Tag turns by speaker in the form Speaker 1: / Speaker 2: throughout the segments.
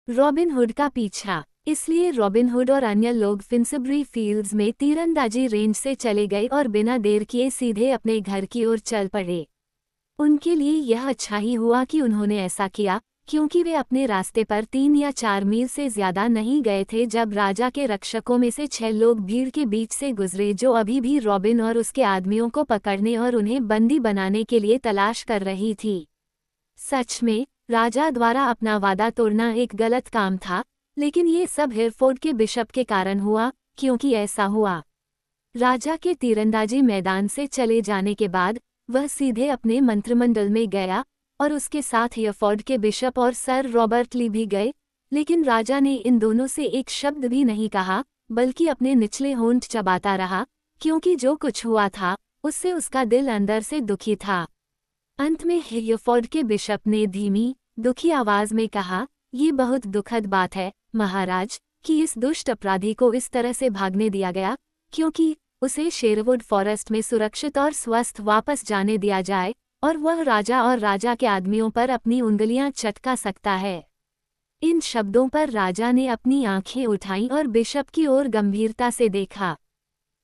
Speaker 1: Robin hood का पीछा। इसलिए रॉबिन हुड और अन्य लोग फिन्सबरी फील्ड्स में तीरंदाजी रेंज से चले गए और बिना देर किए सीधे अपने घर की ओर चल पड़े। उनके लिए यह अच्छा ही हुआ कि उन्होंने ऐसा किया, क्योंकि वे अपने रास्ते पर 3 या 4 मील से ज्यादा नहीं गए थे जब राजा के रक्षकों में से 6 लोग भीड़ के बीच से गुजरे जो अभी भी रॉबिन और उसके आदमियों को पकड़ने और उन्हें बंदी बनाने के लिए तलाश कर रही थी। सच में राजा द्वारा अपना वादा तोड़ना एक गलत काम था, लेकिन ये सब हेरफोर्ड के बिशप के कारण हुआ, क्योंकि ऐसा हुआ। राजा के तीरंदाजी मैदान से चले जाने के बाद वह सीधे अपने मंत्रिमंडल में गया और उसके साथ हेरफोर्ड के बिशप और सर रॉबर्ट ली भी गए, लेकिन राजा ने इन दोनों से एक शब्द भी नहीं कहा, बल्कि अपने निचले होंठ चबाता रहा, क्योंकि जो कुछ हुआ था उससे उसका दिल अंदर से दुखी था। अंत में हेरफोर्ड के बिशप ने धीमी, दुखी आवाज में कहा, "ये बहुत दुखद बात है, महाराज, कि इस दुष्ट अपराधी को इस तरह से भागने दिया गया, क्योंकि उसे शेरवुड फॉरेस्ट में सुरक्षित और स्वस्थ वापस जाने दिया जाए, और वह राजा और राजा के आदमियों पर अपनी उंगलियां चटका सकता है।" इन शब्दों पर राजा ने अपनी आंखें उठाईं और बिशप की ओर गंभीरता से देखा।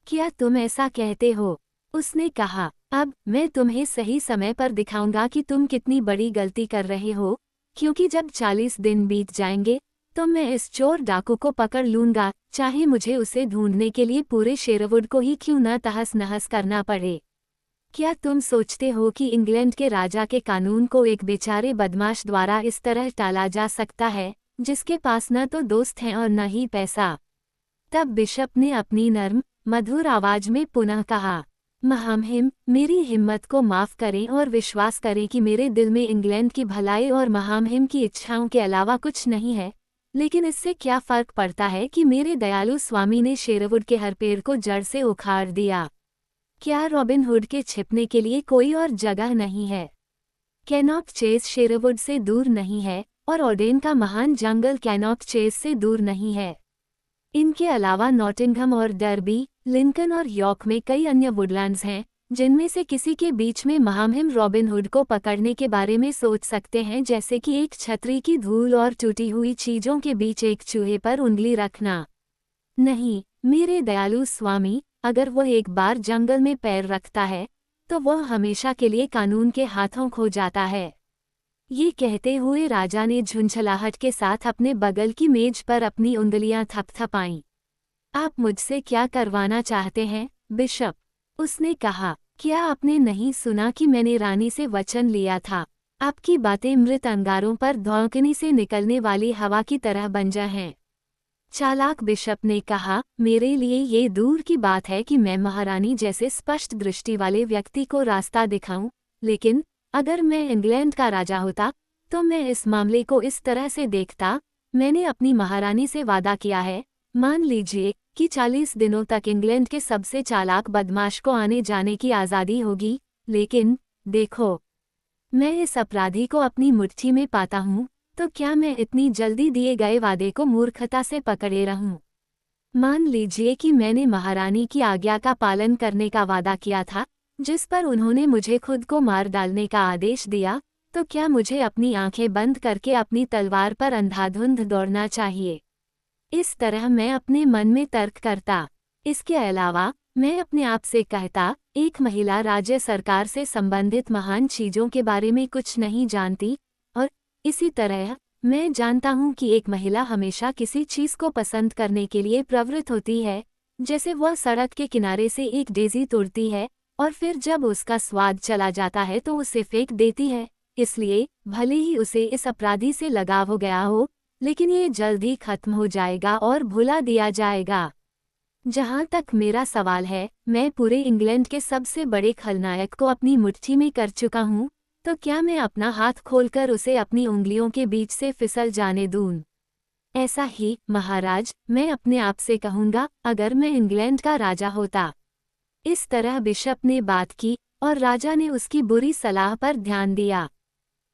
Speaker 1: "क्या तुम ऐसा कहते हो?" उसने कहा। "अब मैं तुम्हें सही समय पर दिखाऊंगा कि तुम कितनी बड़ी गलती कर रहे हो, क्योंकि जब 40 दिन बीत जाएंगे तो मैं इस चोर डाकू को पकड़ लूंगा, चाहे मुझे उसे ढूंढने के लिए पूरे शेरवुड को ही क्यों न तहस नहस करना पड़े। क्या तुम सोचते हो कि इंग्लैंड के राजा के कानून को एक बेचारे बदमाश द्वारा इस तरह टाला जा सकता है, जिसके पास न तो दोस्त हैं और न ही पैसा?" तब बिशप ने अपनी नर्म, मधुर आवाज में पुनः कहा, "महामहिम, मेरी हिम्मत को माफ करें और विश्वास करें कि मेरे दिल में इंग्लैंड की भलाई और महामहिम की इच्छाओं के अलावा कुछ नहीं है, लेकिन इससे क्या फर्क पड़ता है कि मेरे दयालु स्वामी ने शेरवुड के हर पेड़ को जड़ से उखाड़ दिया। क्या रॉबिन हुड के छिपने के लिए कोई और जगह नहीं है? कैनॉक चेस शेरवुड से दूर नहीं है, और ओडेन का महान जंगल कैनॉक चेस से दूर नहीं है। इनके अलावा नॉटिंघम और डर्बी, लिंकन और यॉर्क में कई अन्य वुडलैंड्स हैं, जिनमें से किसी के बीच में महामहिम रॉबिन हुड को पकड़ने के बारे में सोच सकते हैं, जैसे कि एक छतरी की धूल और टूटी हुई चीजों के बीच एक चूहे पर उंगली रखना। नहीं, मेरे दयालु स्वामी, अगर वह एक बार जंगल में पैर रखता है तो वह हमेशा के लिए कानून के हाथों खो जाता है। ये कहते हुए राजा ने झुंझलाहट के साथ अपने बगल की मेज पर अपनी उंगलियां थपथपाईं। "आप मुझसे क्या करवाना चाहते हैं, बिशप?" उसने कहा। "क्या आपने नहीं सुना कि मैंने रानी से वचन लिया था? आपकी बातें मृत अंगारों पर धौंकनी से निकलने वाली हवा की तरह बंजर हैं।" चालाक बिशप ने कहा, "मेरे लिए ये दूर की बात है कि मैं महारानी जैसे स्पष्ट दृष्टि वाले व्यक्ति को रास्ता दिखाऊं, लेकिन अगर मैं इंग्लैंड का राजा होता तो मैं इस मामले को इस तरह से देखता। मैंने अपनी महारानी से वादा किया है, मान लीजिए कि 40 दिनों तक इंग्लैंड के सबसे चालाक बदमाश को आने जाने की आज़ादी होगी, लेकिन देखो, मैं इस अपराधी को अपनी मुट्ठी में पाता हूँ, तो क्या मैं इतनी जल्दी दिए गए वादे को मूर्खता से पकड़े रहूं? मान लीजिए कि मैंने महारानी की आज्ञा का पालन करने का वादा किया था, जिस पर उन्होंने मुझे खुद को मार डालने का आदेश दिया, तो क्या मुझे अपनी आंखें बंद करके अपनी तलवार पर अंधाधुंध दौड़ना चाहिए? इस तरह मैं अपने मन में तर्क करता। इसके अलावा मैं अपने आप से कहता, एक महिला राज्य सरकार से संबंधित महान चीजों के बारे में कुछ नहीं जानती, और इसी तरह मैं जानता हूँ कि एक महिला हमेशा किसी चीज को पसंद करने के लिए प्रवृत्त होती है, जैसे वह सड़क के किनारे से एक डेज़ी तोड़ती है और फिर जब उसका स्वाद चला जाता है तो उसे फेंक देती है। इसलिए भले ही उसे इस अपराधी से लगाव हो गया हो, लेकिन ये जल्द ही खत्म हो जाएगा और भुला दिया जाएगा। जहाँ तक मेरा सवाल है, मैं पूरे इंग्लैंड के सबसे बड़े खलनायक को अपनी मुट्ठी में कर चुका हूँ, तो क्या मैं अपना हाथ खोलकर उसे अपनी उंगलियों के बीच से फिसल जाने दूं? ऐसा ही, महाराज, मैं अपने आप से कहूँगा, अगर मैं इंग्लैंड का राजा होता। इस तरह बिशप ने बात की और राजा ने उसकी बुरी सलाह पर ध्यान दिया।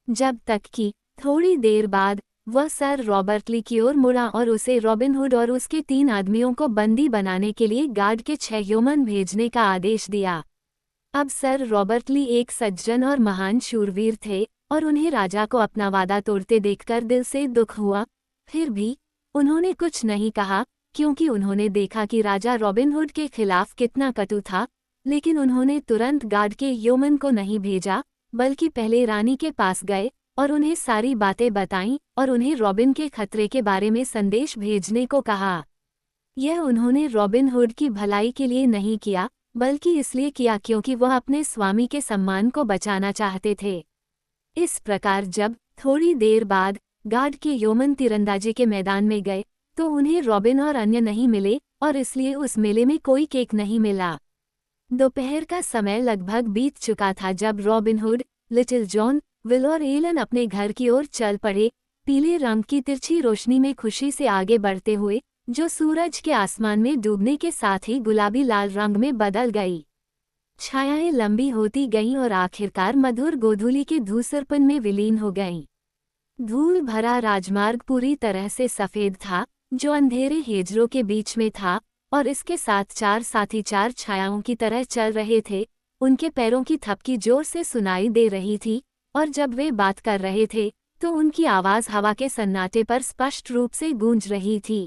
Speaker 1: जब तक कि थोड़ी देर बाद वह सर रॉबर्ट ली की ओर मुड़ा और उसे रॉबिन हुड और उसके 3 आदमियों को बंदी बनाने के लिए गार्ड के 6 यौमन भेजने का आदेश दिया। अब सर रॉबर्ट ली एक सज्जन और महान शूरवीर थे, और उन्हें राजा को अपना वादा तोड़ते देखकर दिल से दुख हुआ। फिर भी उन्होंने कुछ नहीं कहा, क्योंकि उन्होंने देखा कि राजा रॉबिनहुड के खिलाफ कितना कटु था। लेकिन उन्होंने तुरंत गार्ड के यौमन को नहीं भेजा, बल्कि पहले रानी के पास गए और उन्हें सारी बातें बताईं और उन्हें रॉबिन के खतरे के बारे में संदेश भेजने को कहा। यह उन्होंने रॉबिनहुड की भलाई के लिए नहीं किया, बल्कि इसलिए किया क्योंकि वह अपने स्वामी के सम्मान को बचाना चाहते थे। इस प्रकार जब थोड़ी देर बाद गार्ड के यौमन तीरंदाजी के मैदान में गए तो उन्हें रॉबिन और अन्य नहीं मिले और इसलिए उस मेले में कोई केक नहीं मिला। दोपहर का समय लगभग बीत चुका था जब रॉबिनहुड, लिटिल जॉन, विल और एलन अपने घर की ओर चल पड़े, पीले रंग की तिरछी रोशनी में खुशी से आगे बढ़ते हुए, जो सूरज के आसमान में डूबने के साथ ही गुलाबी लाल रंग में बदल गई। छायाएं लंबी होती गईं और आखिरकार मधुर गोधूली के धूसरपन में विलीन हो गईं। धूल भरा राजमार्ग पूरी तरह से सफेद था, जो अंधेरे हेजरों के बीच में था, और इसके साथ चार साथी चार छायाओं की तरह चल रहे थे। उनके पैरों की थपकी जोर से सुनाई दे रही थी, और जब वे बात कर रहे थे तो उनकी आवाज हवा के सन्नाटे पर स्पष्ट रूप से गूंज रही थी।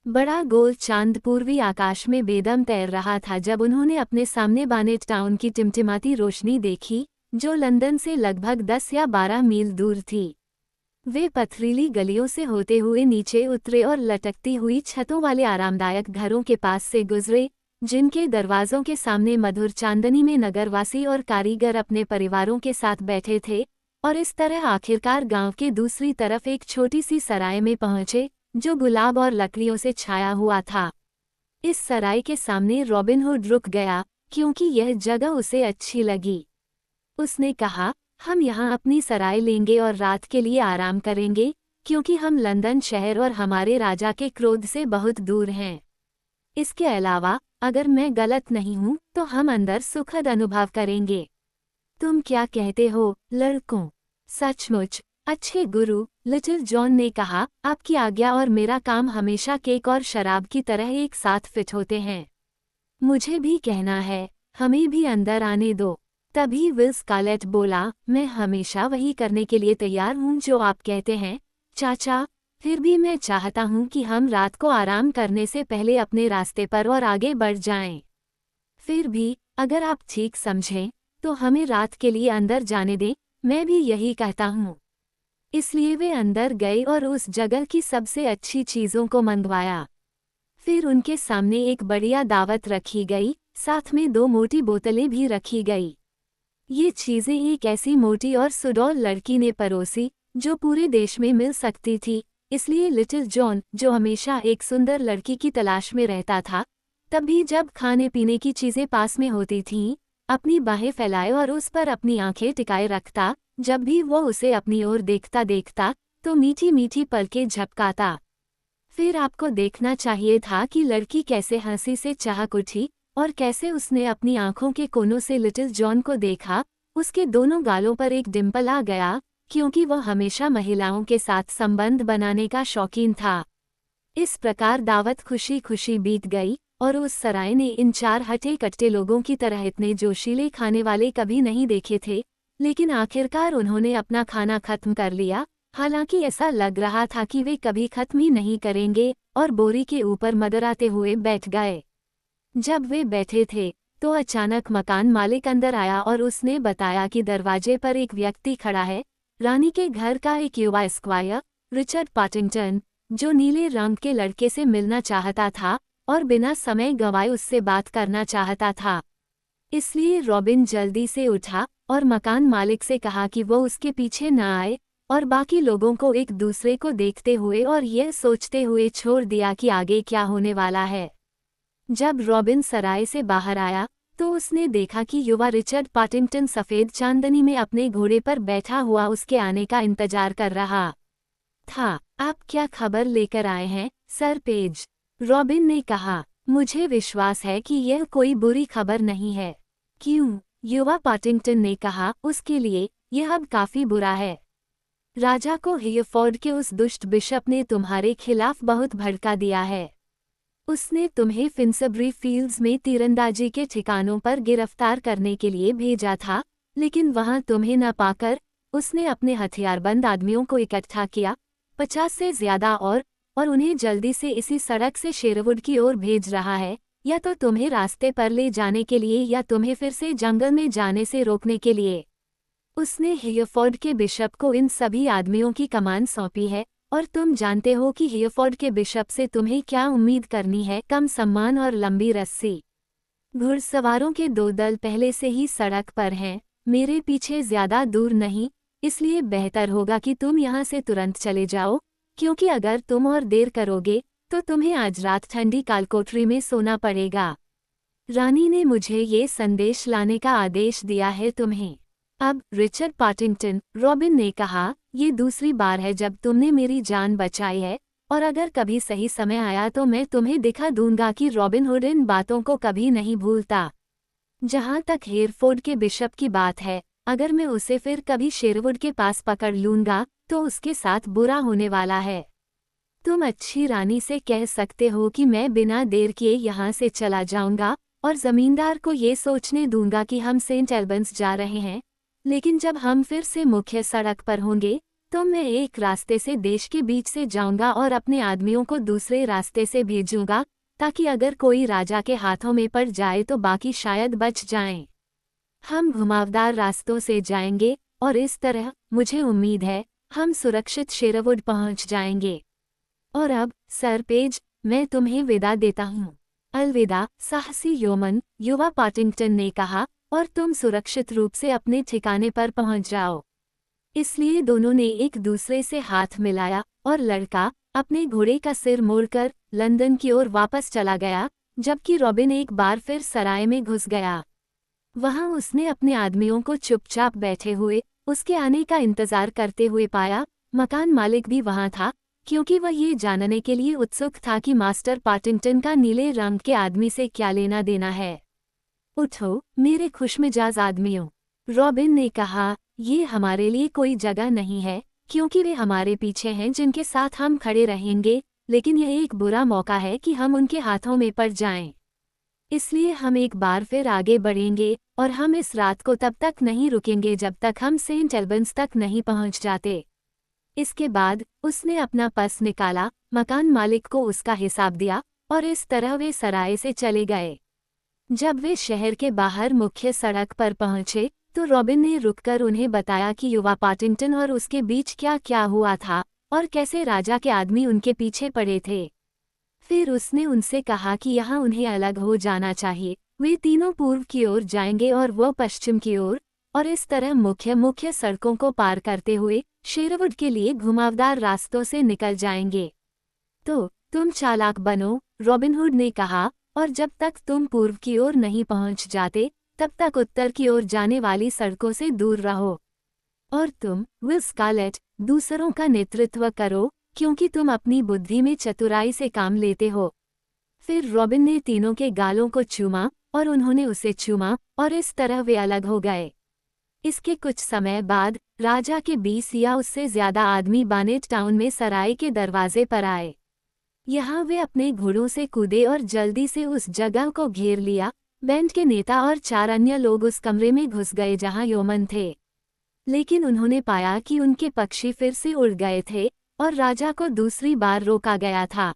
Speaker 1: बड़ा गोल चांद पूर्वी आकाश में बेदम तैर रहा था जब उन्होंने अपने सामने बानेट टाउन की टिमटिमाती रोशनी देखी, जो लंदन से लगभग 10 या 12 मील दूर थी। वे पथरीली गलियों से होते हुए नीचे उतरे और लटकती हुई छतों वाले आरामदायक घरों के पास से गुजरे, जिनके दरवाजों के सामने मधुर चांदनी में नगरवासी और कारीगर अपने परिवारों के साथ बैठे थे, और इस तरह आखिरकार गांव के दूसरी तरफ एक छोटी सी सराय में पहुंचे, जो गुलाब और लकड़ियों से छाया हुआ था। इस सराय के सामने रॉबिनहुड रुक गया, क्योंकि यह जगह उसे अच्छी लगी। उसने कहा, हम यहाँ अपनी सराय लेंगे और रात के लिए आराम करेंगे, क्योंकि हम लंदन शहर और हमारे राजा के क्रोध से बहुत दूर हैं। इसके अलावा अगर मैं गलत नहीं हूँ तो हम अंदर सुखद अनुभव करेंगे। तुम क्या कहते हो लड़कों? सचमुच अच्छे गुरु, लिटिल जॉन ने कहा, आपकी आज्ञा और मेरा काम हमेशा केक और शराब की तरह एक साथ फिट होते हैं। मुझे भी कहना है, हमें भी अंदर आने दो। तभी विल स्कारलेट बोला, मैं हमेशा वही करने के लिए तैयार हूँ जो आप कहते हैं चाचा। फिर भी मैं चाहता हूँ कि हम रात को आराम करने से पहले अपने रास्ते पर और आगे बढ़ जाएं। फिर भी अगर आप ठीक समझें तो हमें रात के लिए अंदर जाने दें, मैं भी यही कहता हूँ। इसलिए वे अंदर गए और उस जगह की सबसे अच्छी चीज़ों को मंगवाया। फिर उनके सामने एक बढ़िया दावत रखी गई, साथ में 2 मोटी बोतलें भी रखी गई। ये चीज़ें एक ऐसी मोटी और सुडौल लड़की ने परोसी जो पूरे देश में मिल सकती थी। इसलिए लिटिल जॉन, जो हमेशा एक सुंदर लड़की की तलाश में रहता था, तब भी जब खाने पीने की चीज़ें पास में होती थीं, अपनी बाहें फैलाए और उस पर अपनी आंखें टिकाए रखता। जब भी वो उसे अपनी ओर देखता तो मीठी मीठी पलकें झपकाता। फिर आपको देखना चाहिए था कि लड़की कैसे हंसी से चहक उठी और कैसे उसने अपनी आंखों के कोनों से लिटिल जॉन को देखा। उसके दोनों गालों पर एक डिंपल आ गया, क्योंकि वह हमेशा महिलाओं के साथ संबंध बनाने का शौकीन था। इस प्रकार दावत खुशी खुशी बीत गई और उस सराय ने इन 4 हटे कट्टे लोगों की तरह इतने जोशीले खाने वाले कभी नहीं देखे थे। लेकिन आखिरकार उन्होंने अपना खाना खत्म कर लिया, हालांकि ऐसा लग रहा था कि वे कभी खत्म ही नहीं करेंगे, और बोरी के ऊपर मदराते हुए बैठ गए। जब वे बैठे थे तो अचानक मकान मालिक अंदर आया और उसने बताया कि दरवाजे पर एक व्यक्ति खड़ा है, रानी के घर का एक युवा स्क्वायर, रिचर्ड पाटिंगटन, जो नीले रंग के लड़के से मिलना चाहता था और बिना समय गंवाए उससे बात करना चाहता था। इसलिए रॉबिन जल्दी से उठा और मकान मालिक से कहा कि वो उसके पीछे न आए, और बाकी लोगों को एक दूसरे को देखते हुए और यह सोचते हुए छोड़ दिया कि आगे क्या होने वाला है। जब रॉबिन सराय से बाहर आया तो उसने देखा कि युवा रिचर्ड पाटिंगटन सफ़ेद चांदनी में अपने घोड़े पर बैठा हुआ उसके आने का इंतजार कर रहा था। आप क्या खबर लेकर आए हैं सर पेज? रॉबिन ने कहा, मुझे विश्वास है कि यह कोई बुरी खबर नहीं है। क्यों? युवा पाटिंगटन ने कहा, उसके लिए यह अब काफी बुरा है। राजा को हेयरफोर्ड के उस दुष्ट बिशप ने तुम्हारे खिलाफ बहुत भड़का दिया है। उसने तुम्हें फिंसबरी फील्ड्स में तीरंदाजी के ठिकानों पर गिरफ्तार करने के लिए भेजा था, लेकिन वहां तुम्हें न पाकर उसने अपने हथियारबंद आदमियों को इकट्ठा किया, 50 से ज्यादा और उन्हें जल्दी से इसी सड़क से शेरवुड की ओर भेज रहा है, या तो तुम्हें रास्ते पर ले जाने के लिए या तुम्हें फिर से जंगल में जाने से रोकने के लिए। उसने हियरफोर्ड के बिशप को इन सभी आदमियों की कमान सौंपी है, और तुम जानते हो कि हियरफोर्ड के बिशप से तुम्हें क्या उम्मीद करनी है, कम सम्मान और लंबी रस्सी। घुड़सवारों के 2 दल पहले से ही सड़क पर हैं, मेरे पीछे ज्यादा दूर नहीं, इसलिए बेहतर होगा कि तुम यहाँ से तुरंत चले जाओ, क्योंकि अगर तुम और देर करोगे तो तुम्हें आज रात ठंडी कालकोठरी में सोना पड़ेगा। रानी ने मुझे ये संदेश लाने का आदेश दिया है तुम्हें। अब रिचर्ड पार्टिंगटन, रॉबिन ने कहा, ये दूसरी बार है जब तुमने मेरी जान बचाई है, और अगर कभी सही समय आया तो मैं तुम्हें दिखा दूंगा कि रॉबिन हुड इन बातों को कभी नहीं भूलता। जहाँ तक हेयरफोर्ड के बिशप की बात है, अगर मैं उसे फिर कभी शेरवुड के पास पकड़ लूंगा तो उसके साथ बुरा होने वाला है। तुम अच्छी रानी से कह सकते हो कि मैं बिना देर किए यहाँ से चला जाऊंगा और जमींदार को ये सोचने दूंगा कि हम सेंट एल्बन्स जा रहे हैं, लेकिन जब हम फिर से मुख्य सड़क पर होंगे तो मैं एक रास्ते से देश के बीच से जाऊंगा और अपने आदमियों को दूसरे रास्ते से भेजूंगा, ताकि अगर कोई राजा के हाथों में पड़ जाए तो बाकी शायद बच जाएं। हम घुमावदार रास्तों से जाएंगे और इस तरह मुझे उम्मीद है हम सुरक्षित शेरवुड पहुंच जाएंगे। और अब सर पेज, मैं तुम्हें विदा देता हूँ। अलविदा साहसी योमन, युवा पार्टिंगटन ने कहा, और तुम सुरक्षित रूप से अपने ठिकाने पर पहुंच जाओ। इसलिए दोनों ने एक दूसरे से हाथ मिलाया और लड़का अपने घोड़े का सिर मोड़कर लंदन की ओर वापस चला गया, जबकि रॉबिन एक बार फिर सराय में घुस गया। वहां उसने अपने आदमियों को चुपचाप बैठे हुए उसके आने का इंतजार करते हुए पाया। मकान मालिक भी वहां था, क्योंकि वह ये जानने के लिए उत्सुक था कि मास्टर पार्टिंगटन का नीले रंग के आदमी से क्या लेना देना है। उठो मेरे खुशमिजाज आदमियों, रॉबिन ने कहा, ये हमारे लिए कोई जगह नहीं है, क्योंकि वे हमारे पीछे हैं जिनके साथ हम खड़े रहेंगे, लेकिन यह एक बुरा मौका है कि हम उनके हाथों में पड़ जाएं। इसलिए हम एक बार फिर आगे बढ़ेंगे और हम इस रात को तब तक नहीं रुकेंगे जब तक हम सेंट एल्बन्स तक नहीं पहुंच जाते। इसके बाद उसने अपना पर्स निकाला, मकान मालिक को उसका हिसाब दिया और इस तरह वे सराय से चले गए। जब वे शहर के बाहर मुख्य सड़क पर पहुंचे तो रॉबिन ने रुककर उन्हें बताया कि युवा पार्टिंगटन और उसके बीच क्या क्या हुआ था और कैसे राजा के आदमी उनके पीछे पड़े थे। फिर उसने उनसे कहा कि यहाँ उन्हें अलग हो जाना चाहिए। वे तीनों पूर्व की ओर जाएंगे और वह पश्चिम की ओर, और इस तरह मुख्य सड़कों को पार करते हुए शेरवुड के लिए घुमावदार रास्तों से निकल जाएंगे। तो तुम चालाक बनो, रॉबिन हुड ने कहा, और जब तक तुम पूर्व की ओर नहीं पहुंच जाते तब तक उत्तर की ओर जाने वाली सड़कों से दूर रहो। और तुम विल स्कारलेट, दूसरों का नेतृत्व करो, क्योंकि तुम अपनी बुद्धि में चतुराई से काम लेते हो। फिर रॉबिन ने तीनों के गालों को चूमा और उन्होंने उसे चूमा, और इस तरह वे अलग हो गए। इसके कुछ समय बाद राजा के 20 या उससे ज्यादा आदमी बानेट टाउन में सराय के दरवाजे पर आए। यहाँ वे अपने घोड़ों से कूदे और जल्दी से उस जगह को घेर लिया। बैंड के नेता और 4 अन्य लोग उस कमरे में घुस गए जहाँ योमन थे, लेकिन उन्होंने पाया कि उनके पक्षी फिर से उड़ गए थे और राजा को दूसरी बार रोका गया था।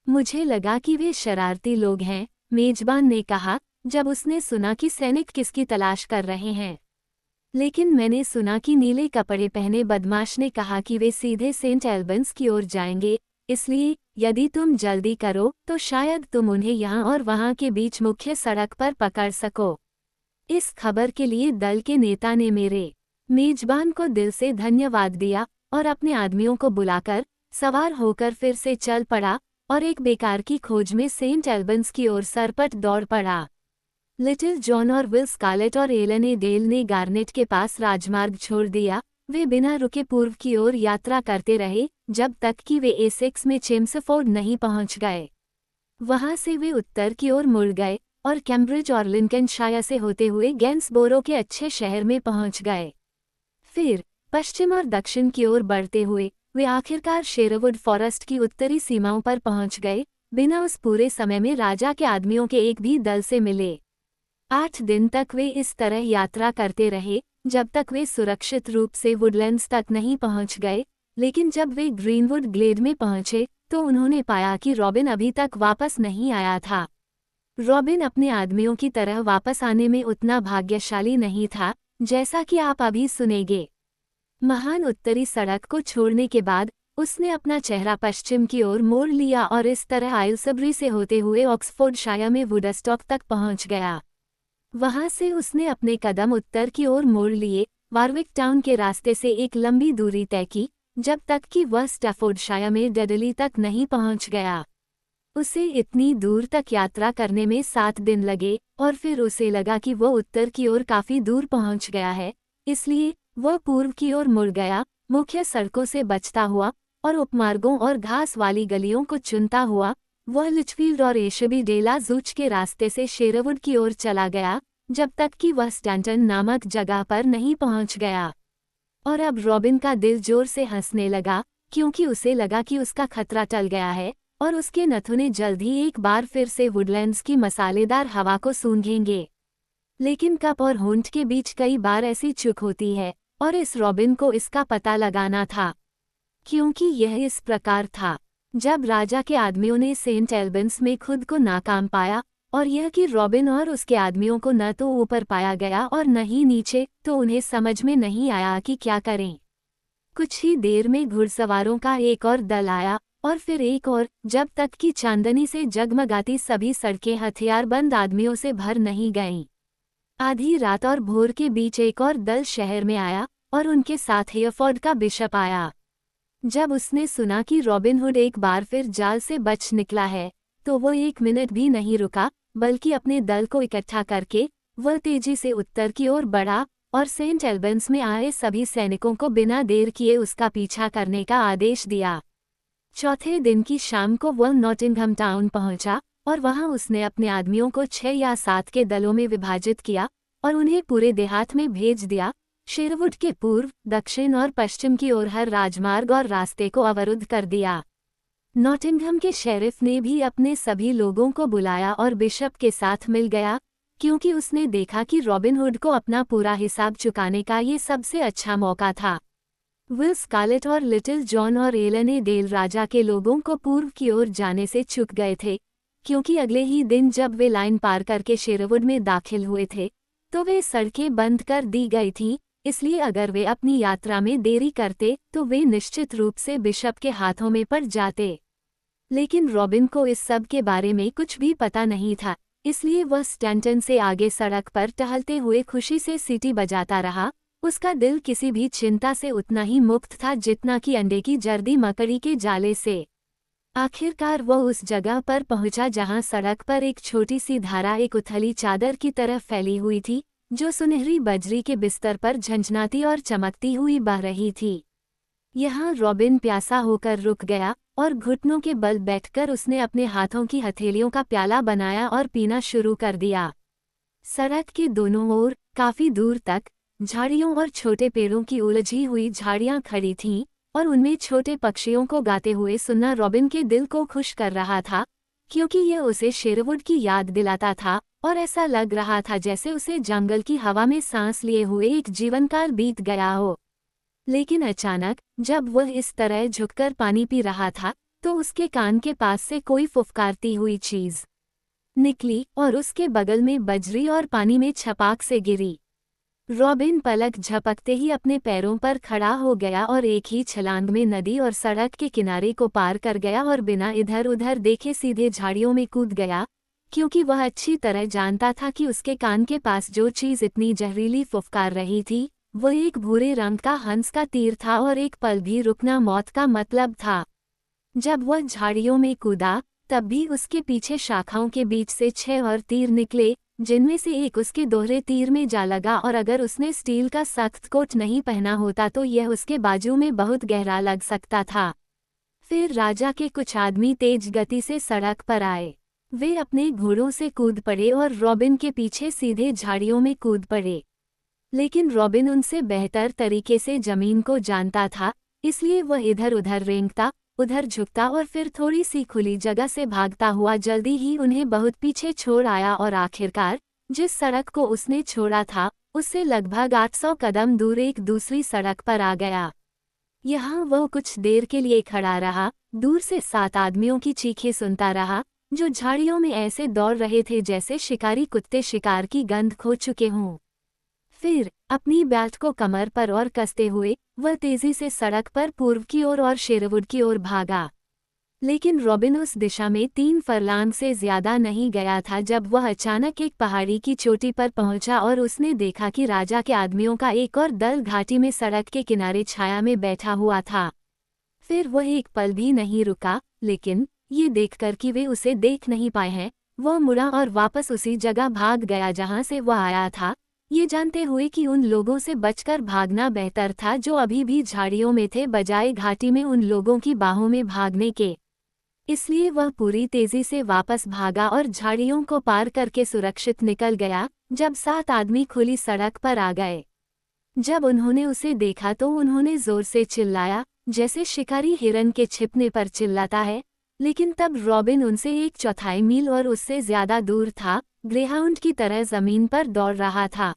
Speaker 1: मुझे लगा कि वे शरारती लोग हैं, मेजबान ने कहा, जब उसने सुना कि सैनिक किसकी तलाश कर रहे हैं। लेकिन मैंने सुना कि नीले कपड़े पहने बदमाश ने कहा कि वे सीधे सेंट एल्बन्स की ओर जाएंगे, इसलिए यदि तुम जल्दी करो तो शायद तुम उन्हें यहाँ और वहाँ के बीच मुख्य सड़क पर पकड़ सको। इस खबर के लिए दल के नेता ने मेरे मेजबान को दिल से धन्यवाद दिया और अपने आदमियों को बुलाकर सवार होकर फिर से चल पड़ा और एक बेकार की खोज में सेंट एल्बन्स की ओर सरपट दौड़ पड़ा। लिटिल जॉन और विल स्कारलेट और एलन ए डेल ने गार्नेट के पास राजमार्ग छोड़ दिया। वे बिना रुके पूर्व की ओर यात्रा करते रहे जब तक कि वे एसेक्स में चेम्सफोर्ड नहीं पहुंच गए। वहां से वे उत्तर की ओर मुड़ गए और कैम्ब्रिज और लिंकनशायर से होते हुए गैंसबोरो के अच्छे शहर में पहुंच गए। फिर पश्चिम और दक्षिण की ओर बढ़ते हुए वे आखिरकार शेरवुड फॉरेस्ट की उत्तरी सीमाओं पर पहुंच गए, बिना उस पूरे समय में राजा के आदमियों के एक भी दल से मिले। 8 दिन तक वे इस तरह यात्रा करते रहे जब तक वे सुरक्षित रूप से वुडलैंड्स तक नहीं पहुंच गए, लेकिन जब वे ग्रीनवुड ग्लेड में पहुंचे तो उन्होंने पाया कि रॉबिन अभी तक वापस नहीं आया था। रॉबिन अपने आदमियों की तरह वापस आने में उतना भाग्यशाली नहीं था, जैसा कि आप अभी सुनेंगे। महान उत्तरी सड़क को छोड़ने के बाद उसने अपना चेहरा पश्चिम की ओर मोड़ लिया और इस तरह आइलसबरी से होते हुए ऑक्सफोर्डशायर में वुडस्टॉक तक पहुंच गया। वहां से उसने अपने कदम उत्तर की ओर मोड़ लिए, वारविक टाउन के रास्ते से एक लंबी दूरी तय की, जब तक कि वह स्टैफोर्डशायर में डेडली तक नहीं पहुंच गया। उसे इतनी दूर तक यात्रा करने में 7 दिन लगे और फिर उसे लगा कि वह उत्तर की ओर काफी दूर पहुंच गया है, इसलिए वह पूर्व की ओर मुड़ गया, मुख्य सड़कों से बचता हुआ और उपमार्गों और घास वाली गलियों को चुनता हुआ। वह लिचफील्ड और एशबी डेला जूच के रास्ते से शेरवुड की ओर चला गया, जब तक कि वह स्टैंटन नामक जगह पर नहीं पहुंच गया। और अब रॉबिन का दिल जोर से हंसने लगा, क्योंकि उसे लगा कि उसका खतरा टल गया है और उसके नथुने जल्द ही एक बार फिर से वुडलैंड्स की मसालेदार हवा को सूंघेंगे। लेकिन कप और होंठ के बीच कई बार ऐसी चूक होती है, और इस रॉबिन को इसका पता लगाना था। क्योंकि यह इस प्रकार था, जब राजा के आदमियों ने सेंट एल्बन्स में खुद को नाकाम पाया, और यह कि रॉबिन और उसके आदमियों को न तो ऊपर पाया गया और न ही नीचे, तो उन्हें समझ में नहीं आया कि क्या करें। कुछ ही देर में घुड़सवारों का एक और दल आया, और फिर एक और, जब तक कि चांदनी से जगमगाती सभी सड़कें हथियारबंद आदमियों से भर नहीं गईं। आधी रात और भोर के बीच एक और दल शहर में आया, और उनके साथ हेयरफोर्ड का बिशप आया। जब उसने सुना कि रॉबिन हुड एक बार फिर जाल से बच निकला है, तो वो 1 मिनट भी नहीं रुका, बल्कि अपने दल को इकट्ठा करके वह तेजी से उत्तर की ओर बढ़ा और सेंट एल्बन्स में आए सभी सैनिकों को बिना देर किए उसका पीछा करने का आदेश दिया। चौथे दिन की शाम को वह नॉटिंघम टाउन पहुंचा, और वहां उसने अपने आदमियों को 6 या 7 के दलों में विभाजित किया और उन्हें पूरे देहात में भेज दिया। शेरवुड के पूर्व, दक्षिण और पश्चिम की ओर हर राजमार्ग और रास्ते को अवरुद्ध कर दिया। नॉटिंघम के शेरिफ ने भी अपने सभी लोगों को बुलाया और बिशप के साथ मिल गया, क्योंकि उसने देखा कि रॉबिन हुड को अपना पूरा हिसाब चुकाने का ये सबसे अच्छा मौका था। विल स्कारलेट और लिटिल जॉन और एलन डेल राजा के लोगों को पूर्व की ओर जाने से चूक गए थे, क्योंकि अगले ही दिन जब वे लाइन पार करके शेरवुड में दाखिल हुए थे, तो वे सड़कें बंद कर दी गई थीं, इसलिए अगर वे अपनी यात्रा में देरी करते तो वे निश्चित रूप से बिशप के हाथों में पड़ जाते। लेकिन रॉबिन को इस सब के बारे में कुछ भी पता नहीं था, इसलिए वह स्टैंटन से आगे सड़क पर टहलते हुए खुशी से सीटी बजाता रहा। उसका दिल किसी भी चिंता से उतना ही मुक्त था जितना कि अंडे की जर्दी मकड़ी के जाले से। आखिरकार वह उस जगह पर पहुंचा जहां सड़क पर एक छोटी सी धारा एक उथली चादर की तरह फैली हुई थी, जो सुनहरी बजरी के बिस्तर पर झंझनाती और चमकती हुई बह रही थी। यहाँ रॉबिन प्यासा होकर रुक गया और घुटनों के बल बैठकर उसने अपने हाथों की हथेलियों का प्याला बनाया और पीना शुरू कर दिया। सड़क के दोनों ओर काफी दूर तक झाड़ियों और छोटे पेड़ों की उलझी हुई झाड़ियां खड़ी थीं, और उनमें छोटे पक्षियों को गाते हुए सुनना रॉबिन के दिल को खुश कर रहा था, क्योंकि यह उसे शेरवुड की याद दिलाता था और ऐसा लग रहा था जैसे उसे जंगल की हवा में सांस लिए हुए एक जीवनकाल बीत गया हो। लेकिन अचानक जब वह इस तरह झुककर पानी पी रहा था, तो उसके कान के पास से कोई फुफकारती हुई चीज निकली और उसके बगल में बजरी और पानी में छपाक से गिरी। रॉबिन पलक झपकते ही अपने पैरों पर खड़ा हो गया और एक ही छलांग में नदी और सड़क के किनारे को पार कर गया और बिना इधर उधर देखे सीधे झाड़ियों में कूद गया, क्योंकि वह अच्छी तरह जानता था कि उसके कान के पास जो चीज इतनी जहरीली फुफकार रही थी, वह एक भूरे रंग का हंस का तीर था और एक पल भी रुकना मौत का मतलब था। जब वह झाड़ियों में कूदा, तब भी उसके पीछे शाखाओं के बीच से 6 और तीर निकले, जिनमें से एक उसके दोहरे तीर में जा लगा, और अगर उसने स्टील का सख्त कोट नहीं पहना होता तो यह उसके बाजू में बहुत गहरा लग सकता था। फिर राजा के कुछ आदमी तेज गति से सड़क पर आए। वे अपने घोड़ों से कूद पड़े और रॉबिन के पीछे सीधे झाड़ियों में कूद पड़े। लेकिन रॉबिन उनसे बेहतर तरीके से जमीन को जानता था, इसलिए वह इधर उधर रेंगता, उधर झुकता और फिर थोड़ी सी खुली जगह से भागता हुआ जल्दी ही उन्हें बहुत पीछे छोड़ आया और आखिरकार जिस सड़क को उसने छोड़ा था, उससे लगभग 800 कदम दूर एक दूसरी सड़क पर आ गया। यहाँ वह कुछ देर के लिए खड़ा रहा, दूर से 7 आदमियों की चीखें सुनता रहा, जो झाड़ियों में ऐसे दौड़ रहे थे जैसे शिकारी कुत्ते शिकार की गंध खो चुके हों। फिर अपनी बैट को कमर पर और कसते हुए वह तेजी से सड़क पर पूर्व की ओर और शेरवुड की ओर भागा। लेकिन रॉबिन उस दिशा में 3 फरलांग से ज्यादा नहीं गया था जब वह अचानक एक पहाड़ी की चोटी पर पहुंचा और उसने देखा कि राजा के आदमियों का एक और दल घाटी में सड़क के किनारे छाया में बैठा हुआ था। फिर वह एक पल भी नहीं रुका, लेकिन ये देखकर कि वे उसे देख नहीं पाए हैं, वह मुड़ा और वापस उसी जगह भाग गया जहां से वह आया था, ये जानते हुए कि उन लोगों से बचकर भागना बेहतर था जो अभी भी झाड़ियों में थे बजाय घाटी में उन लोगों की बाहों में भागने के। इसलिए वह पूरी तेजी से वापस भागा और झाड़ियों को पार करके सुरक्षित निकल गया। जब 7 आदमी खुली सड़क पर आ गए, जब उन्होंने उसे देखा तो उन्होंने जोर से चिल्लाया, जैसे शिकारी हिरन के छिपने पर चिल्लाता है। लेकिन तब रॉबिन उनसे 1/4 मील और उससे ज्यादा दूर था, ग्रेहाउंड की तरह जमीन पर दौड़ रहा था।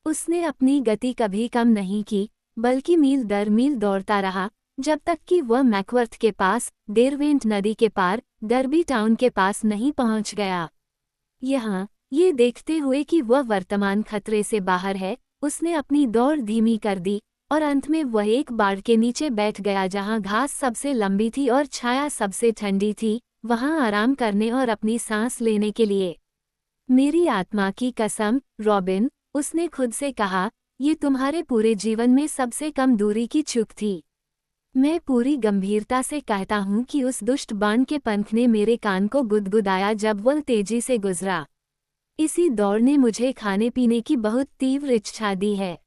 Speaker 1: उसने अपनी गति कभी कम नहीं की, बल्कि मील दर मील दौड़ता रहा, जब तक कि वह मैकवर्थ के पास, डेरवेंट नदी के पार, डर्बी टाउन के पास नहीं पहुंच गया। यहाँ ये देखते हुए कि वह वर्तमान खतरे से बाहर है, उसने अपनी दौड़ धीमी कर दी और अंत में वह एक बाड़ के नीचे बैठ गया जहाँ घास सबसे लंबी थी और छाया सबसे ठंडी थी, वहाँ आराम करने और अपनी सांस लेने के लिए। मेरी आत्मा की कसम, रॉबिन, उसने खुद से कहा, ये तुम्हारे पूरे जीवन में सबसे कम दूरी की चूक थी। मैं पूरी गंभीरता से कहता हूँ कि उस दुष्ट बाण के पंख ने मेरे कान को गुदगुदाया जब वह तेजी से गुजरा। इसी दौड़ ने मुझे खाने पीने की बहुत तीव्र इच्छा दी है।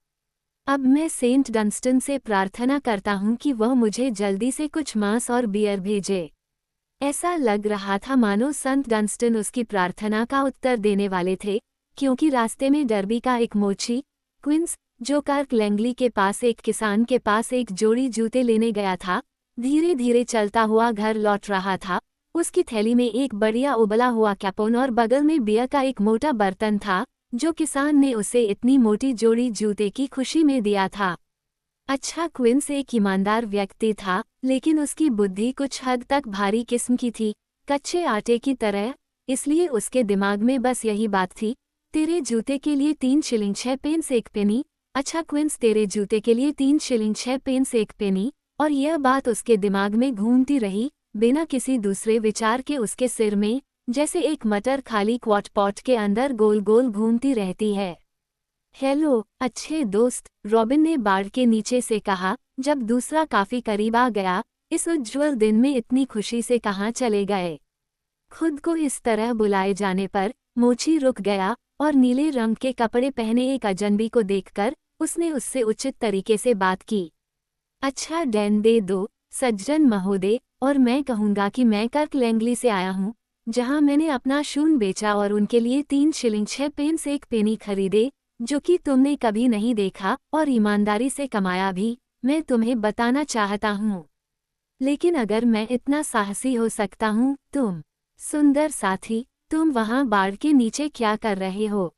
Speaker 1: अब मैं सेंट डंस्टन से प्रार्थना करता हूँ कि वह मुझे जल्दी से कुछ मांस और बियर भेजे। ऐसा लग रहा था मानो संत डंस्टन उसकी प्रार्थना का उत्तर देने वाले थे, क्योंकि रास्ते में डर्बी का एक मोची, क्विंस, जो कर्क लैंगली के पास एक किसान के पास एक जोड़ी जूते लेने गया था, धीरे धीरे चलता हुआ घर लौट रहा था। उसकी थैली में एक बढ़िया उबला हुआ कैपोन और बगल में बियर का एक मोटा बर्तन था, जो किसान ने उसे इतनी मोटी जोड़ी जूते की खुशी में दिया था। अच्छा, क्विंस एक ईमानदार व्यक्ति था, लेकिन उसकी बुद्धि कुछ हद तक भारी किस्म की थी, कच्चे आटे की तरह। इसलिए उसके दिमाग में बस यही बात थी, तेरे जूते के लिए 3 शिलिंग 6 पेंस 1 पेनी। अच्छा क्विंस, तेरे जूते के लिए 3 शिलिंग 6 पेंस 1 पेनी। और यह बात उसके दिमाग में घूमती रही, बिना किसी दूसरे विचार के उसके सिर में, जैसे एक मटर खाली क्वाट पॉट के अंदर गोल गोल घूमती रहती है। हेलो अच्छे दोस्त, रॉबिन ने बाड़ के नीचे से कहा, जब दूसरा काफी करीब आ गया। इस उज्ज्वल दिन में इतनी खुशी से कहाँ चले गए? खुद को इस तरह बुलाए जाने पर मोची रुक गया और नीले रंग के कपड़े पहने एक अजनबी को देखकर उसने उससे उचित तरीके से बात की। अच्छा डैन दे दो सज्जन महोदय, और मैं कहूँगा कि मैं कर्क लैंगली से आया हूँ, जहाँ मैंने अपना शून बेचा और उनके लिए 3 शिलिंग 6 पेंस 1 पेनी खरीदे, जो कि तुमने कभी नहीं देखा और ईमानदारी से कमाया भी, मैं तुम्हें बताना चाहता हूँ। लेकिन अगर मैं इतना साहसी हो सकता हूँ, तुम सुंदर साथी, तुम वहाँ बाड़ के नीचे क्या कर रहे हो?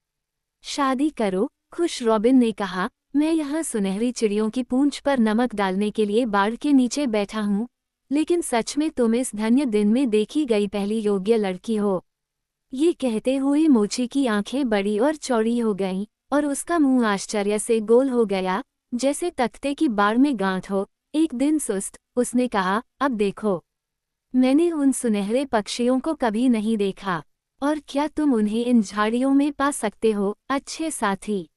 Speaker 1: शादी करो, खुश रॉबिन ने कहा, मैं यहाँ सुनहरी चिड़ियों की पूंछ पर नमक डालने के लिए बाड़ के नीचे बैठा हूँ, लेकिन सच में तुम इस धन्य दिन में देखी गई पहली योग्य लड़की हो। ये कहते हुए मोची की आंखें बड़ी और चौड़ी हो गईं और उसका मुंह आश्चर्य से गोल हो गया, जैसे तख्ते की बाड़ में गांठ हो। एक दिन सुस्त, उसने कहा, अब देखो, मैंने उन सुनहरे पक्षियों को कभी नहीं देखा, और क्या तुम उन्हें इन झाड़ियों में पा सकते हो, अच्छे साथी?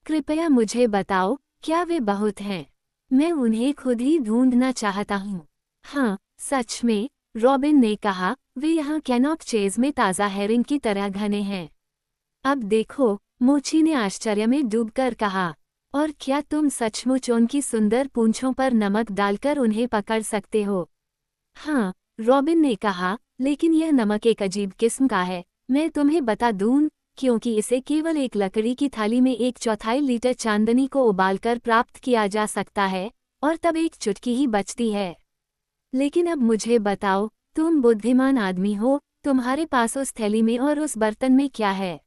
Speaker 1: कृपया मुझे बताओ, क्या वे बहुत हैं? मैं उन्हें खुद ही ढूंढना चाहता हूँ। हाँ, सच में, रॉबिन ने कहा, वे यहाँ कैनॉक चेज में ताज़ा हेरिंग की तरह घने हैं। अब देखो, मोची ने आश्चर्य में डूबकर कहा, और क्या तुम सचमुच उनकी सुंदर पूंछों पर नमक डालकर उन्हें पकड़ सकते हो? हाँ, रॉबिन ने कहा, लेकिन यह नमक एक अजीब किस्म का है, मैं तुम्हें बता दूं, क्योंकि इसे केवल एक लकड़ी की थाली में 1/4 लीटर चांदनी को उबालकर प्राप्त किया जा सकता है, और तब एक चुटकी ही बचती है। लेकिन अब मुझे बताओ, तुम बुद्धिमान आदमी हो, तुम्हारे पास उस थैली में और उस बर्तन में क्या है?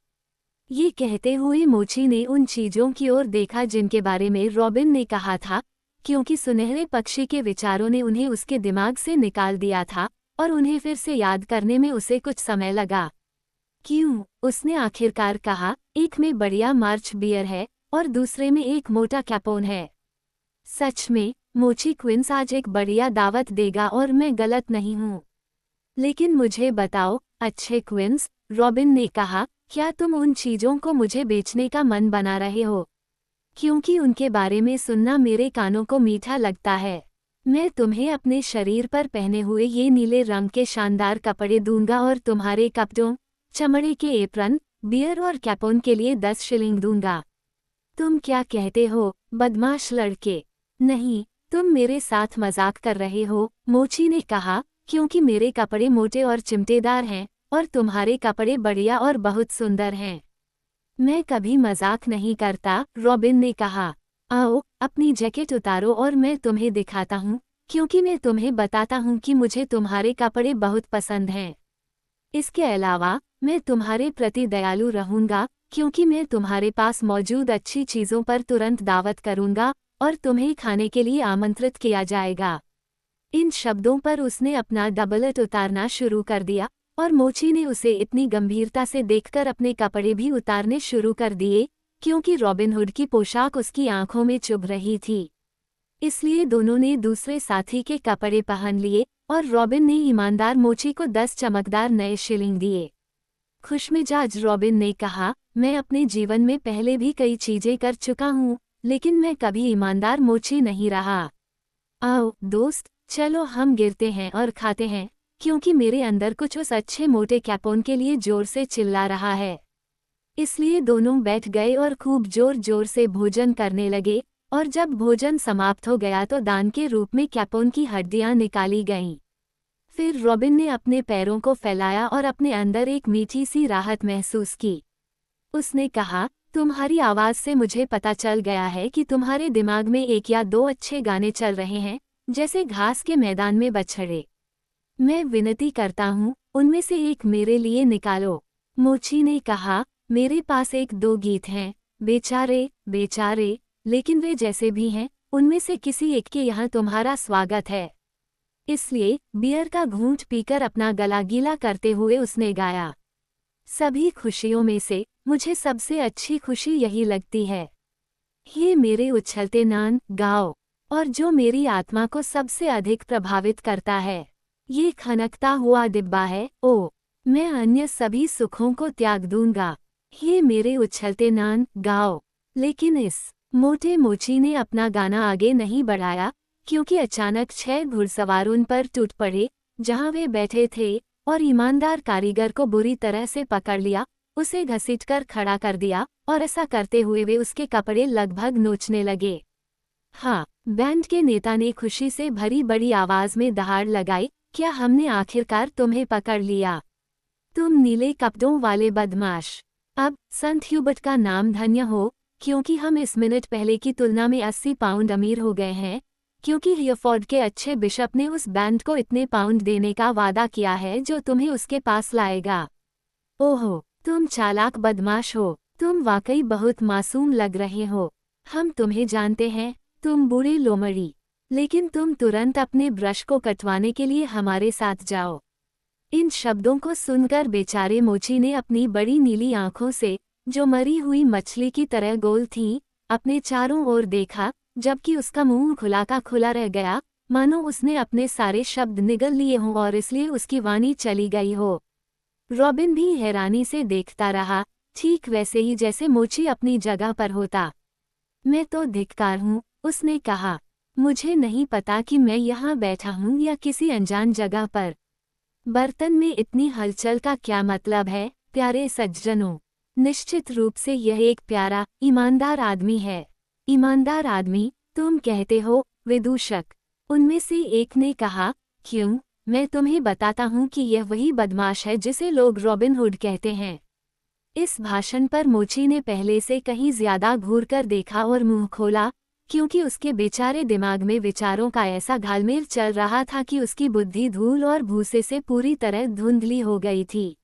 Speaker 1: ये कहते हुए मोची ने उन चीजों की ओर देखा जिनके बारे में रॉबिन ने कहा था क्योंकि सुनहरे पक्षी के विचारों ने उन्हें उसके दिमाग से निकाल दिया था और उन्हें फिर से याद करने में उसे कुछ समय लगा। क्यों? उसने आखिरकार कहा, एक में बढ़िया मार्च बियर है और दूसरे में एक मोटा कैपोन है। सच में, मोची क्विंस आज एक बढ़िया दावत देगा और मैं गलत नहीं हूँ। लेकिन मुझे बताओ, अच्छे क्विंस, रॉबिन ने कहा, क्या तुम उन चीज़ों को मुझे बेचने का मन बना रहे हो? क्योंकि उनके बारे में सुनना मेरे कानों को मीठा लगता है। मैं तुम्हें अपने शरीर पर पहने हुए ये नीले रंग के शानदार कपड़े दूंगा और तुम्हारे कपड़ों, चमड़े के एप्रन, बियर और कैपोन के लिए 10 शिलिंग दूंगा। तुम क्या कहते हो, बदमाश लड़के? नहीं, तुम मेरे साथ मजाक कर रहे हो, मोची ने कहा, क्योंकि मेरे कपड़े मोटे और चिमटेदार हैं और तुम्हारे कपड़े बढ़िया और बहुत सुंदर हैं। मैं कभी मजाक नहीं करता, रॉबिन ने कहा। आओ, अपनी जैकेट उतारो और मैं तुम्हें दिखाता हूँ, क्योंकि मैं तुम्हें बताता हूँ कि मुझे तुम्हारे कपड़े बहुत पसंद हैं। इसके अलावा, मैं तुम्हारे प्रति दयालु रहूंगा, क्योंकि मैं तुम्हारे पास मौजूद अच्छी चीज़ों पर तुरंत दावत करूंगा और तुम्हें खाने के लिए आमंत्रित किया जाएगा। इन शब्दों पर उसने अपना डबलट उतारना शुरू कर दिया और मोची ने उसे इतनी गंभीरता से देखकर अपने कपड़े भी उतारने शुरू कर दिए, क्योंकि रॉबिन हुड की पोशाक उसकी आंखों में चुभ रही थी। इसलिए दोनों ने दूसरे साथी के कपड़े पहन लिए और रॉबिन ने ईमानदार मोची को 10 चमकदार नए शिलिंग दिए। खुशमिजाज रॉबिन ने कहा, मैं अपने जीवन में पहले भी कई चीजें कर चुका हूँ, लेकिन मैं कभी ईमानदार मोची नहीं रहा। आओ दोस्त, चलो हम गिरते हैं और खाते हैं, क्योंकि मेरे अंदर कुछ उस अच्छे मोटे कैपोन के लिए जोर से चिल्ला रहा है। इसलिए दोनों बैठ गए और खूब जोर जोर से भोजन करने लगे, और जब भोजन समाप्त हो गया तो दान के रूप में कैपोन की हड्डियां निकाली गईं। फिर रॉबिन ने अपने पैरों को फैलाया और अपने अंदर एक मीठी सी राहत महसूस की। उसने कहा, तुम्हारी आवाज़ से मुझे पता चल गया है कि तुम्हारे दिमाग में 1 या 2 अच्छे गाने चल रहे हैं, जैसे घास के मैदान में बछड़े। मैं विनती करता हूँ, उनमें से एक मेरे लिए निकालो। मोची ने कहा, मेरे पास 1-2 गीत हैं, बेचारे, बेचारे, लेकिन वे जैसे भी हैं, उनमें से किसी एक के यहाँ तुम्हारा स्वागत है। इसलिए, बियर का घूंट पीकर अपना गला गीला करते हुए उसने गाया, सभी खुशियों में से मुझे सबसे अच्छी खुशी यही लगती है। ये मेरे उछलते नान गाओ, और जो मेरी आत्मा को सबसे अधिक प्रभावित करता है, ये खनकता हुआ डिब्बा है। ओ, मैं अन्य सभी सुखों को त्याग दूंगा। ये मेरे उछलते नान गाओ। लेकिन इस मोटे मोची ने अपना गाना आगे नहीं बढ़ाया, क्योंकि अचानक 6 घुड़सवार उन पर टूट पड़े जहां वे बैठे थे, और ईमानदार कारीगर को बुरी तरह से पकड़ लिया, उसे घसीटकर खड़ा कर दिया, और ऐसा करते हुए वे उसके कपड़े लगभग नोचने लगे। हाँ, बैंड के नेता ने खुशी से भरी बड़ी आवाज में दहाड़ लगाई, क्या हमने आखिरकार तुम्हें पकड़ लिया, तुम नीले कपड़ों वाले बदमाश। अब संत ह्यूबर्ट का नाम धन्य हो, क्योंकि हम इस मिनट पहले की तुलना में 80 पाउंड अमीर हो गए हैं, क्योंकि हियरफोर्ड के अच्छे बिशप ने उस बैंड को इतने पाउंड देने का वादा किया है जो तुम्हें उसके पास लाएगा। ओहो, तुम चालाक बदमाश हो, तुम वाकई बहुत मासूम लग रहे हो। हम तुम्हें जानते हैं, तुम बूढ़े लोमड़ी, लेकिन तुम तुरंत अपने ब्रश को कटवाने के लिए हमारे साथ जाओ। इन शब्दों को सुनकर बेचारे मोची ने अपनी बड़ी नीली आंखों से, जो मरी हुई मछली की तरह गोल थीं, अपने चारों ओर देखा, जबकि उसका मुंह खुला का खुला रह गया, मानो उसने अपने सारे शब्द निगल लिए हों और इसलिए उसकी वाणी चली गई हो। रॉबिन भी हैरानी से देखता रहा, ठीक वैसे ही जैसे मोची अपनी जगह पर होता। मैं तो धिक्कार हूँ, उसने कहा। मुझे नहीं पता कि मैं यहाँ बैठा हूँ या किसी अनजान जगह पर। बर्तन में इतनी हलचल का क्या मतलब है, प्यारे सज्जनों? निश्चित रूप से यह एक प्यारा, ईमानदार आदमी है। ईमानदार आदमी, तुम कहते हो, विदूषक? उनमें से एक ने कहा, क्यों, मैं तुम्हें बताता हूँ कि यह वही बदमाश है जिसे लोग रॉबिन हुड कहते हैं। इस भाषण पर मोची ने पहले से कहीं ज्यादा घूरकर देखा और मुंह खोला, क्योंकि उसके बेचारे दिमाग में विचारों का ऐसा घालमेल चल रहा था कि उसकी बुद्धि धूल और भूसे से पूरी तरह धुंधली हो गई थी।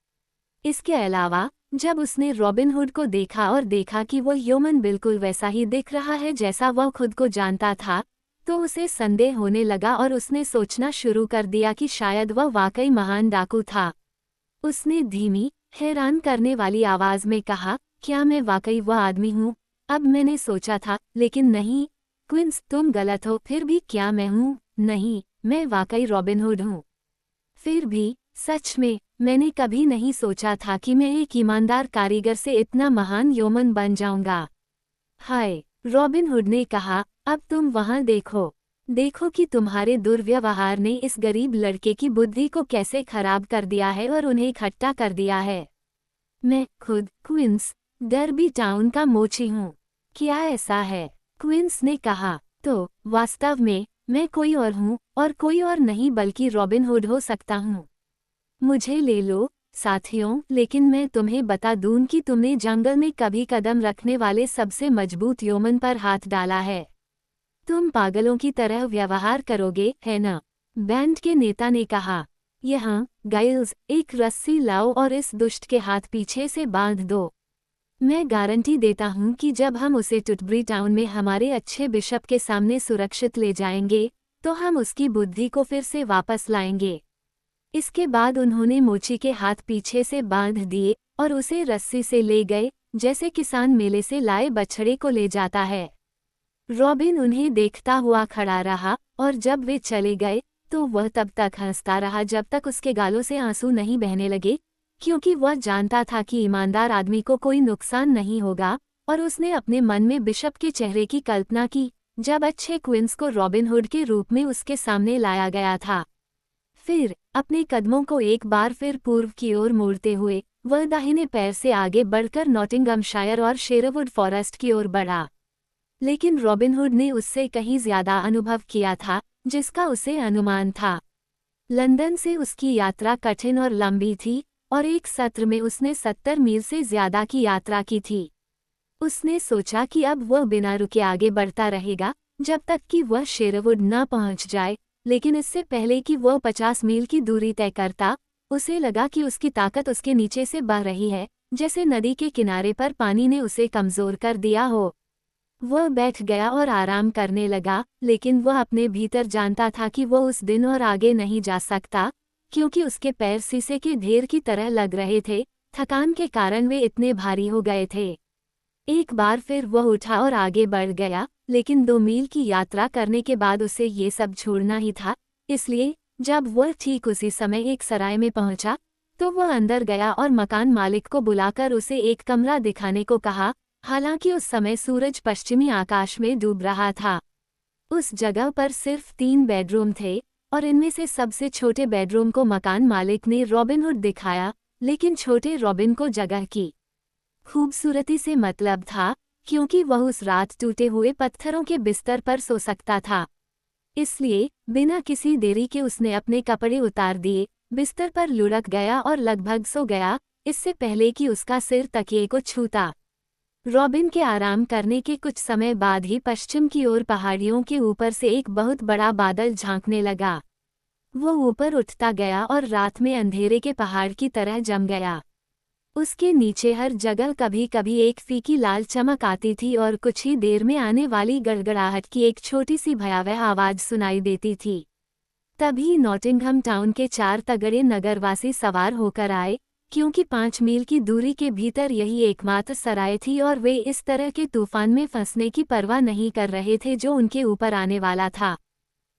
Speaker 1: इसके अलावा, जब उसने रॉबिन हुड को देखा और देखा कि वो यौमन बिल्कुल वैसा ही दिख रहा है जैसा वह खुद को जानता था, तो उसे संदेह होने लगा और उसने सोचना शुरू कर दिया कि शायद वह वाकई महान डाकू था। उसने धीमी, हैरान करने वाली आवाज में कहा, क्या मैं वाकई वह आदमी हूँ? अब मैंने सोचा था, लेकिन नहीं। क्विंस, तुम गलत हो। फिर भी क्या मैं हूँ? नहीं, मैं वाकई रॉबिन हुड हूँ। फिर भी, सच में, मैंने कभी नहीं सोचा था कि मैं एक ईमानदार कारीगर से इतना महान यौमन बन जाऊंगा। हाय, रॉबिन हुड ने कहा, अब तुम वहां देखो। देखो कि तुम्हारे दुर्व्यवहार ने इस गरीब लड़के की बुद्धि को कैसे खराब कर दिया है और उन्हें इकट्ठा कर दिया है। मैं खुद क्विंस, डर्बी टाउन का मोची हूँ। क्या ऐसा है? क्विंस ने कहा, तो वास्तव में मैं कोई और हूँ, और कोई और नहीं बल्कि रॉबिन हुड हो सकता हूँ। मुझे ले लो साथियों, लेकिन मैं तुम्हें बता दूं कि तुमने जंगल में कभी कदम रखने वाले सबसे मजबूत यौमन पर हाथ डाला है। तुम पागलों की तरह व्यवहार करोगे, है न? बैंड के नेता ने कहा। यहाँ, गाइल्स, एक रस्सी लाओ और इस दुष्ट के हाथ पीछे से बांध दो। मैं गारंटी देता हूँ कि जब हम उसे टुटबरी टाउन में हमारे अच्छे बिशप के सामने सुरक्षित ले जाएंगे, तो हम उसकी बुद्धि को फिर से वापस लाएंगे। इसके बाद उन्होंने मोची के हाथ पीछे से बांध दिए और उसे रस्सी से ले गए, जैसे किसान मेले से लाए बछड़े को ले जाता है। रॉबिन उन्हें देखता हुआ खड़ा रहा, और जब वे चले गए, तो वह तब तक हंसता रहा जब तक उसके गालों से आंसू नहीं बहने लगे, क्योंकि वह जानता था कि ईमानदार आदमी को कोई नुकसान नहीं होगा, और उसने अपने मन में बिशप के चेहरे की कल्पना की, जब अच्छे क्विंस को रॉबिन हुड के रूप में उसके सामने लाया गया था। फिर, अपने कदमों को एक बार फिर पूर्व की ओर मोड़ते हुए, वह दाहिने पैर से आगे बढ़कर नॉटिंगमशायर और शेरवुड फॉरेस्ट की ओर बढ़ा। लेकिन रॉबिन हुड ने उससे कहीं ज्यादा अनुभव किया था, जिसका उसे अनुमान था। लंदन से उसकी यात्रा कठिन और लंबी थी, और एक सत्र में उसने 70 मील से ज्यादा की यात्रा की थी। उसने सोचा कि अब वह बिना रुके आगे बढ़ता रहेगा, जब तक कि वह शेरवुड न पहुंच जाए, लेकिन इससे पहले कि वह 50 मील की दूरी तय करता, उसे लगा कि उसकी ताकत उसके नीचे से बह रही है, जैसे नदी के किनारे पर पानी ने उसे कमजोर कर दिया हो। वह बैठ गया और आराम करने लगा, लेकिन वह अपने भीतर जानता था कि वह उस दिन और आगे नहीं जा सकता, क्योंकि उसके पैर शीशे के ढेर की तरह लग रहे थे, थकान के कारण वे इतने भारी हो गए थे। एक बार फिर वह उठा और आगे बढ़ गया, लेकिन 2 मील की यात्रा करने के बाद उसे ये सब छोड़ना ही था, इसलिए जब वह ठीक उसी समय एक सराय में पहुंचा, तो वह अंदर गया और मकान मालिक को बुलाकर उसे एक कमरा दिखाने को कहा, हालांकि उस समय सूरज पश्चिमी आकाश में डूब रहा था। उस जगह पर सिर्फ 3 बेडरूम थे, और इनमें से सबसे छोटे बेडरूम को मकान मालिक ने रॉबिन हुड दिखाया, लेकिन छोटे रॉबिन को जगह की खूबसूरती से मतलब था, क्योंकि वह उस रात टूटे हुए पत्थरों के बिस्तर पर सो सकता था। इसलिए, बिना किसी देरी के उसने अपने कपड़े उतार दिए, बिस्तर पर लुढ़क गया और लगभग सो गया, इससे पहले कि उसका सिर तकिए को छूता। रॉबिन के आराम करने के कुछ समय बाद ही पश्चिम की ओर पहाड़ियों के ऊपर से एक बहुत बड़ा बादल झांकने लगा। वो ऊपर उठता गया और रात में अंधेरे के पहाड़ की तरह जम गया। उसके नीचे हर जगह कभी कभी एक फीकी लाल चमक आती थी और कुछ ही देर में आने वाली गड़गड़ाहट की एक छोटी सी भयावह आवाज सुनाई देती थी। तभी नॉटिंघम टाउन के 4 तगड़े नगरवासी सवार होकर आए, क्योंकि 5 मील की दूरी के भीतर यही एकमात्र सराय थी और वे इस तरह के तूफान में फंसने की परवाह नहीं कर रहे थे जो उनके ऊपर आने वाला था।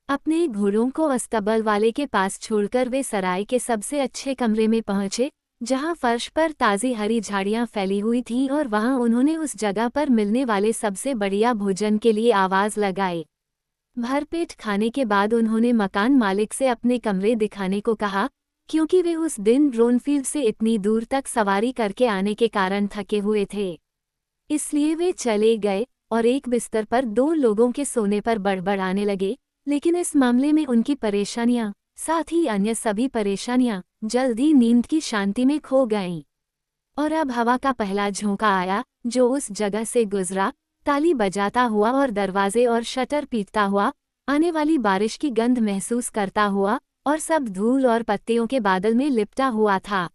Speaker 1: अपने घोड़ों को अस्तबल वाले के पास छोड़कर वे सराय के सबसे अच्छे कमरे में पहुंचे, जहां फर्श पर ताज़ी हरी झाड़ियां फैली हुई थीं, और वहां उन्होंने उस जगह पर मिलने वाले सबसे बढ़िया भोजन के लिए आवाज लगाई। भरपेट खाने के बाद उन्होंने मकान मालिक से अपने कमरे दिखाने को कहा, क्योंकि वे उस दिन ड्रोनफील्ड से इतनी दूर तक सवारी करके आने के कारण थके हुए थे। इसलिए वे चले गए और एक बिस्तर पर 2 लोगों के सोने पर बड़बड़ाने लगे, लेकिन इस मामले में उनकी परेशानियां, साथ ही अन्य सभी परेशानियां, जल्दी नींद की शांति में खो गईं। और अब हवा का पहला झोंका आया, जो उस जगह से गुजरा, ताली बजाता हुआ और दरवाजे और शटर पीटता हुआ, आने वाली बारिश की गंध महसूस करता हुआ, और सब धूल और पत्तियों के बादल में लिपटा हुआ था।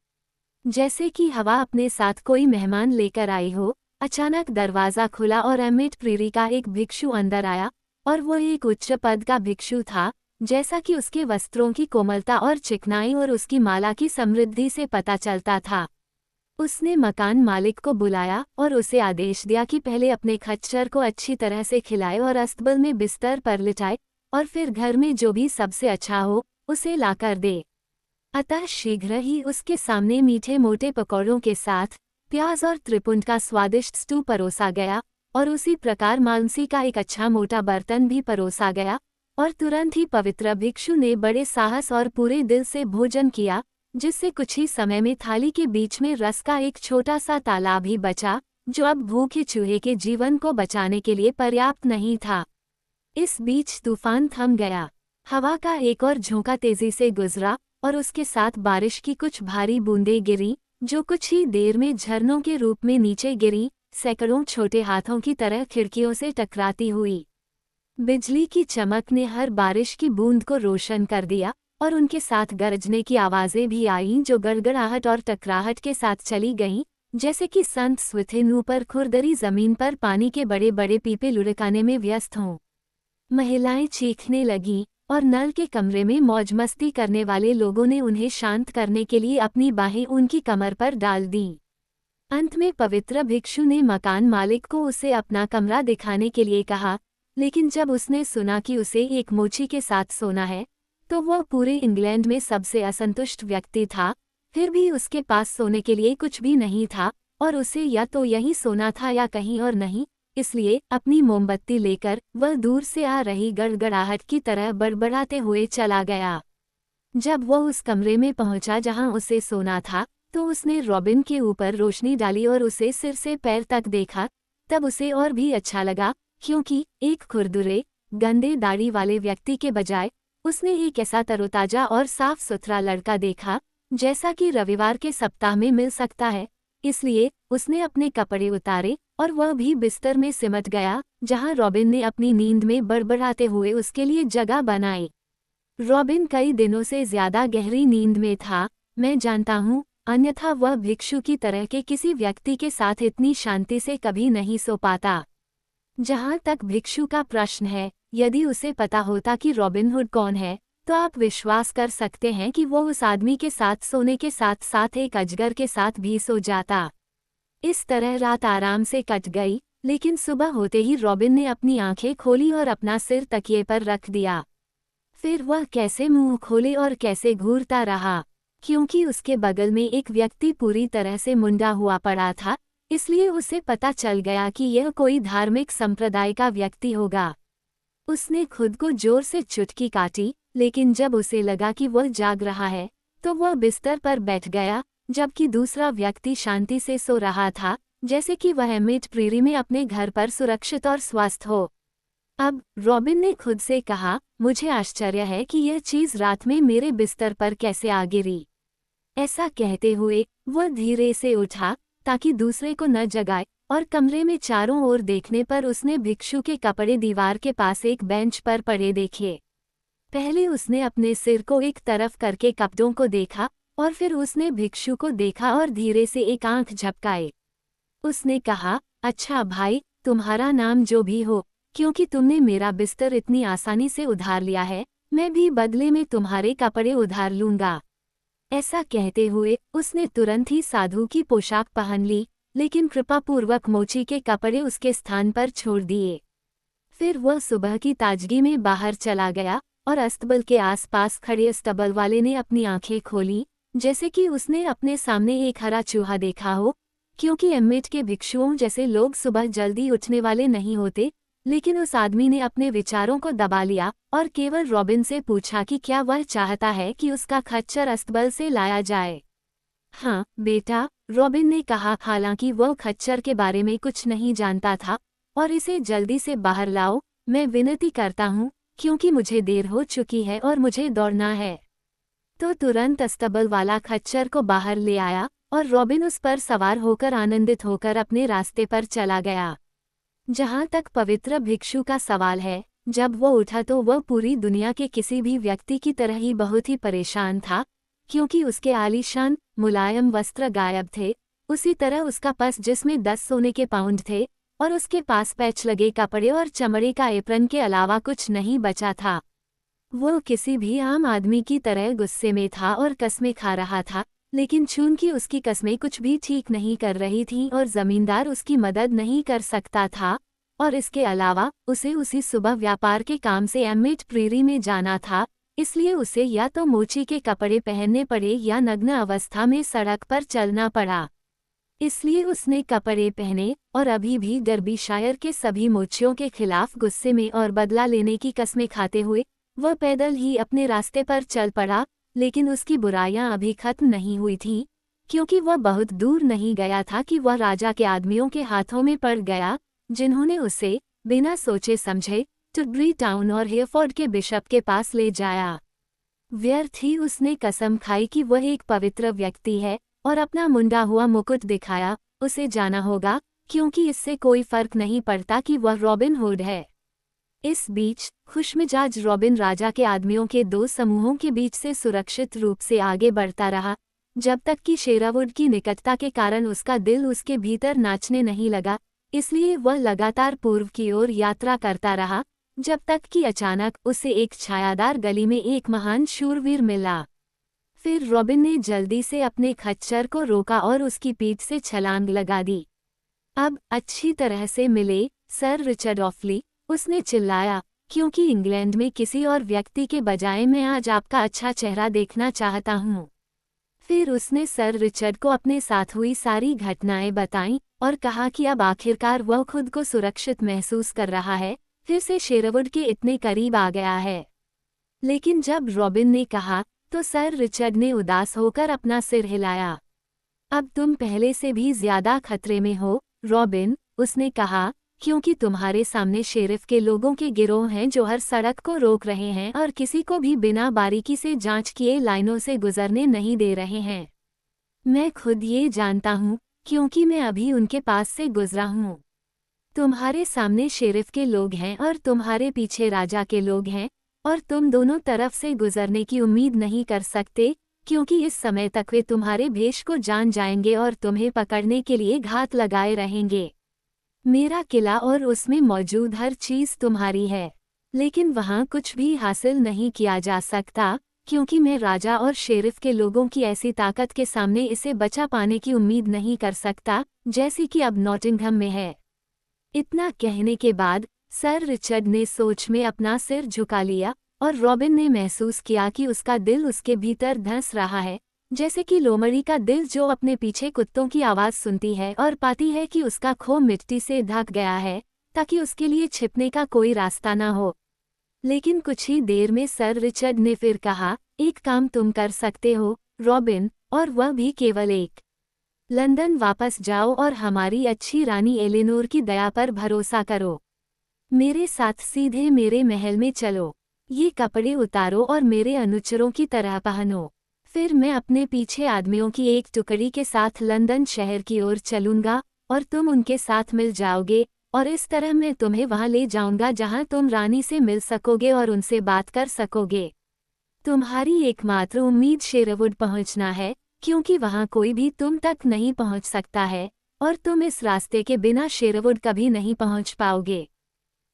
Speaker 1: जैसे कि हवा अपने साथ कोई मेहमान लेकर आई हो। अचानक दरवाज़ा खुला और एमिट प्रीरी का एक भिक्षु अंदर आया, और वो एक उच्च पद का भिक्षु था, जैसा कि उसके वस्त्रों की कोमलता और चिकनाई और उसकी माला की समृद्धि से पता चलता था। उसने मकान मालिक को बुलाया और उसे आदेश दिया कि पहले अपने खच्चर को अच्छी तरह से खिलाए और अस्तबल में बिस्तर पर लिटाए, और फिर घर में जो भी सबसे अच्छा हो उसे लाकर दे। अतः शीघ्र ही उसके सामने मीठे मोटे पकौड़ों के साथ प्याज और त्रिपुंड का स्वादिष्ट स्टू परोसा गया, और उसी प्रकार मांसी का एक अच्छा मोटा बर्तन भी परोसा गया, और तुरंत ही पवित्र भिक्षु ने बड़े साहस और पूरे दिल से भोजन किया, जिससे कुछ ही समय में थाली के बीच में रस का एक छोटा सा तालाब ही बचा, जो अब भूखे चूहे के जीवन को बचाने के लिए पर्याप्त नहीं था। इस बीच तूफान थम गया। हवा का एक और झोंका तेजी से गुजरा, और उसके साथ बारिश की कुछ भारी बूंदें गिरी, जो कुछ ही देर में झरनों के रूप में नीचे गिरी, सैकड़ों छोटे हाथों की तरह खिड़कियों से टकराती हुई। बिजली की चमक ने हर बारिश की बूंद को रोशन कर दिया, और उनके साथ गरजने की आवाज़ें भी आईं, जो गड़गड़ाहट और टकराहट के साथ चली गईं, जैसे कि संत स्विथिन ऊपर खुरदरी जमीन पर पानी के बड़े बड़े पीपे लुढ़काने में व्यस्त हों। महिलाएं चीखने लगीं, और नल के कमरे में मौज मस्ती करने वाले लोगों ने उन्हें शांत करने के लिए अपनी बाहें उनकी कमर पर डाल दीं। अंत में पवित्र भिक्षु ने मकान मालिक को उसे अपना कमरा दिखाने के लिए कहा, लेकिन जब उसने सुना कि उसे एक मोची के साथ सोना है, तो वह पूरे इंग्लैंड में सबसे असंतुष्ट व्यक्ति था। फिर भी उसके पास सोने के लिए कुछ भी नहीं था, और उसे या तो यहीं सोना था या कहीं और नहीं, इसलिए अपनी मोमबत्ती लेकर वह दूर से आ रही गड़गड़ाहट की तरह बड़बड़ाते हुए चला गया। जब वह उस कमरे में पहुंचा जहां उसे सोना था, तो उसने रॉबिन के ऊपर रोशनी डाली और उसे सिर से पैर तक देखा। तब उसे और भी अच्छा लगा, क्योंकि एक खुरदुरे गंदे दाढ़ी वाले व्यक्ति के बजाय उसने एक ऐसा तरोताजा और साफ सुथरा लड़का देखा, जैसा कि रविवार के सप्ताह में मिल सकता है। इसलिए उसने अपने कपड़े उतारे, और वह भी बिस्तर में सिमट गया, जहां रॉबिन ने अपनी नींद में बड़बड़ाते हुए उसके लिए जगह बनाई। रॉबिन कई दिनों से ज्यादा गहरी नींद में था, मैं जानता हूँ, अन्यथा वह भिक्षु की तरह के किसी व्यक्ति के साथ इतनी शांति से कभी नहीं सो पाता। जहाँ तक भिक्षु का प्रश्न है, यदि उसे पता होता कि रॉबिन हुड कौन है, तो आप विश्वास कर सकते हैं कि वो उस आदमी के साथ सोने के साथ साथ एक अजगर के साथ भी सो जाता। इस तरह रात आराम से कट गई, लेकिन सुबह होते ही रॉबिन ने अपनी आंखें खोली और अपना सिर तकिए पर रख दिया। फिर वह कैसे मुंह खोले और कैसे घूरता रहा, क्योंकि उसके बगल में एक व्यक्ति पूरी तरह से मुंडा हुआ पड़ा था, इसलिए उसे पता चल गया कि यह कोई धार्मिक संप्रदाय का व्यक्ति होगा। उसने खुद को जोर से चुटकी काटी, लेकिन जब उसे लगा कि वह जाग रहा है, तो वह बिस्तर पर बैठ गया, जबकि दूसरा व्यक्ति शांति से सो रहा था, जैसे कि वह मिड प्रीरी में अपने घर पर सुरक्षित और स्वस्थ हो। अब रॉबिन ने खुद से कहा, मुझे आश्चर्य है कि यह चीज रात में मेरे बिस्तर पर कैसे आ गिरी। ऐसा कहते हुए वह धीरे से उठा, ताकि दूसरे को न जगाए, और कमरे में चारों ओर देखने पर उसने भिक्षु के कपड़े दीवार के पास एक बेंच पर पड़े देखे। पहले उसने अपने सिर को एक तरफ करके कपड़ों को देखा, और फिर उसने भिक्षु को देखा और धीरे से एक आंख झपकाए। उसने कहा, अच्छा भाई, तुम्हारा नाम जो भी हो, क्योंकि तुमने मेरा बिस्तर इतनी आसानी से उधार लिया है, मैं भी बदले में तुम्हारे कपड़े उधार लूंगा। ऐसा कहते हुए उसने तुरंत ही साधु की पोशाक पहन ली, लेकिन कृपापूर्वक मोची के कपड़े उसके स्थान पर छोड़ दिए। फिर वह सुबह की ताजगी में बाहर चला गया, और अस्तबल के आसपास खड़े अस्तबल वाले ने अपनी आंखें खोली, जैसे कि उसने अपने सामने एक हरा चूहा देखा हो, क्योंकि एम्मेट के भिक्षुओं जैसे लोग सुबह जल्दी उठने वाले नहीं होते। लेकिन उस आदमी ने अपने विचारों को दबा लिया और केवल रॉबिन से पूछा कि क्या वह चाहता है कि उसका खच्चर अस्तबल से लाया जाए। हाँ बेटा, रॉबिन ने कहा, हालांकि वह खच्चर के बारे में कुछ नहीं जानता था, और इसे जल्दी से बाहर लाओ, मैं विनती करता हूँ, क्योंकि मुझे देर हो चुकी है और मुझे दौड़ना है। तो तुरंत अस्तबल वाला खच्चर को बाहर ले आया, और रॉबिन उस पर सवार होकर आनंदित होकर अपने रास्ते पर चला गया। जहाँ तक पवित्र भिक्षु का सवाल है, जब वो उठा तो वह पूरी दुनिया के किसी भी व्यक्ति की तरह ही बहुत ही परेशान था, क्योंकि उसके आलीशान मुलायम वस्त्र गायब थे। उसी तरह उसका पर्स, जिसमें 10 सोने के पाउंड थे, और उसके पास पैच लगे कपड़े और चमड़े का एप्रन के अलावा कुछ नहीं बचा था। वो किसी भी आम आदमी की तरह गुस्से में था और कस्में खा रहा था, लेकिन चूंकि उसकी कस्में कुछ भी ठीक नहीं कर रही थीं और जमींदार उसकी मदद नहीं कर सकता था, और इसके अलावा उसे उसी सुबह व्यापार के काम से एम्मेट प्रीरी में जाना था, इसलिए उसे या तो मोची के कपड़े पहनने पड़े या नग्न अवस्था में सड़क पर चलना पड़ा। इसलिए उसने कपड़े पहने और अभी भी डर्बीशायर के सभी मोचियों के खिलाफ गुस्से में और बदला लेने की कस्में खाते हुए वह पैदल ही अपने रास्ते पर चल पड़ा। लेकिन उसकी बुराइयां अभी खत्म नहीं हुई थीं, क्योंकि वह बहुत दूर नहीं गया था कि वह राजा के आदमियों के हाथों में पड़ गया, जिन्होंने उसे बिना सोचे समझे टुडबरी टाउन और हेयरफोर्ड के बिशप के पास ले जाया। व्यर्थ ही उसने कसम खाई कि वह एक पवित्र व्यक्ति है और अपना मुंडा हुआ मुकुट दिखाया। उसे जाना होगा, क्योंकि इससे कोई फर्क नहीं पड़ता कि वह रॉबिन हुड है। इस बीच खुशमिजाज रॉबिन राजा के आदमियों के दो समूहों के बीच से सुरक्षित रूप से आगे बढ़ता रहा, जब तक कि शेरावुड की निकटता के कारण उसका दिल उसके भीतर नाचने नहीं लगा। इसलिए वह लगातार पूर्व की ओर यात्रा करता रहा, जब तक कि अचानक उसे एक छायादार गली में एक महान शूरवीर मिला। फिर रॉबिन ने जल्दी से अपने खच्चर को रोका और उसकी पीठ से छलांग लगा दी। अब अच्छी तरह से मिले सर रिचर्ड ऑफली, उसने चिल्लाया, क्योंकि इंग्लैंड में किसी और व्यक्ति के बजाय मैं आज आपका अच्छा चेहरा देखना चाहता हूँ। फिर उसने सर रिचर्ड को अपने साथ हुई सारी घटनाएं बताईं और कहा कि अब आखिरकार वह खुद को सुरक्षित महसूस कर रहा है, फिर से शेरवुड के इतने करीब आ गया है। लेकिन जब रॉबिन ने कहा, तो सर रिचर्ड ने उदास होकर अपना सिर हिलाया। अब तुम पहले से भी ज्यादा खतरे में हो, रॉबिन, उसने कहा, क्योंकि तुम्हारे सामने शेरिफ के लोगों के गिरोह हैं जो हर सड़क को रोक रहे हैं और किसी को भी बिना बारीकी से जांच किए लाइनों से गुजरने नहीं दे रहे हैं। मैं खुद ये जानता हूँ, क्योंकि मैं अभी उनके पास से गुजरा हूँ। तुम्हारे सामने शेरिफ के लोग हैं और तुम्हारे पीछे राजा के लोग हैं, और तुम दोनों तरफ से गुजरने की उम्मीद नहीं कर सकते, क्योंकि इस समय तक वे तुम्हारे भेष को जान जाएंगे और तुम्हें पकड़ने के लिए घात लगाए रहेंगे। मेरा किला और उसमें मौजूद हर चीज़ तुम्हारी है, लेकिन वहाँ कुछ भी हासिल नहीं किया जा सकता, क्योंकि मैं राजा और शेरिफ के लोगों की ऐसी ताकत के सामने इसे बचा पाने की उम्मीद नहीं कर सकता, जैसी कि अब नॉटिंघम में है। इतना कहने के बाद सर रिचर्ड ने सोच में अपना सिर झुका लिया और रॉबिन ने महसूस किया कि उसका दिल उसके भीतर धंस रहा है, जैसे कि लोमड़ी का दिल जो अपने पीछे कुत्तों की आवाज़ सुनती है और पाती है कि उसका खो मिट्टी से ढक गया है, ताकि उसके लिए छिपने का कोई रास्ता न हो। लेकिन कुछ ही देर में सर रिचर्ड ने फिर कहा, एक काम तुम कर सकते हो, रॉबिन, और वह भी केवल एक। लंदन वापस जाओ और हमारी अच्छी रानी एलेनोर की दया पर भरोसा करो। मेरे साथ सीधे मेरे महल में चलो। ये कपड़े उतारो और मेरे अनुचरों की तरह पहनो। फिर मैं अपने पीछे आदमियों की एक टुकड़ी के साथ लंदन शहर की ओर चलूंगा और तुम उनके साथ मिल जाओगे, और इस तरह मैं तुम्हें वहां ले जाऊंगा जहां तुम रानी से मिल सकोगे और उनसे बात कर सकोगे। तुम्हारी एकमात्र उम्मीद शेरवुड पहुंचना है, क्योंकि वहां कोई भी तुम तक नहीं पहुंच सकता है, और तुम इस रास्ते के बिना शेरवुड कभी नहीं पहुंच पाओगे।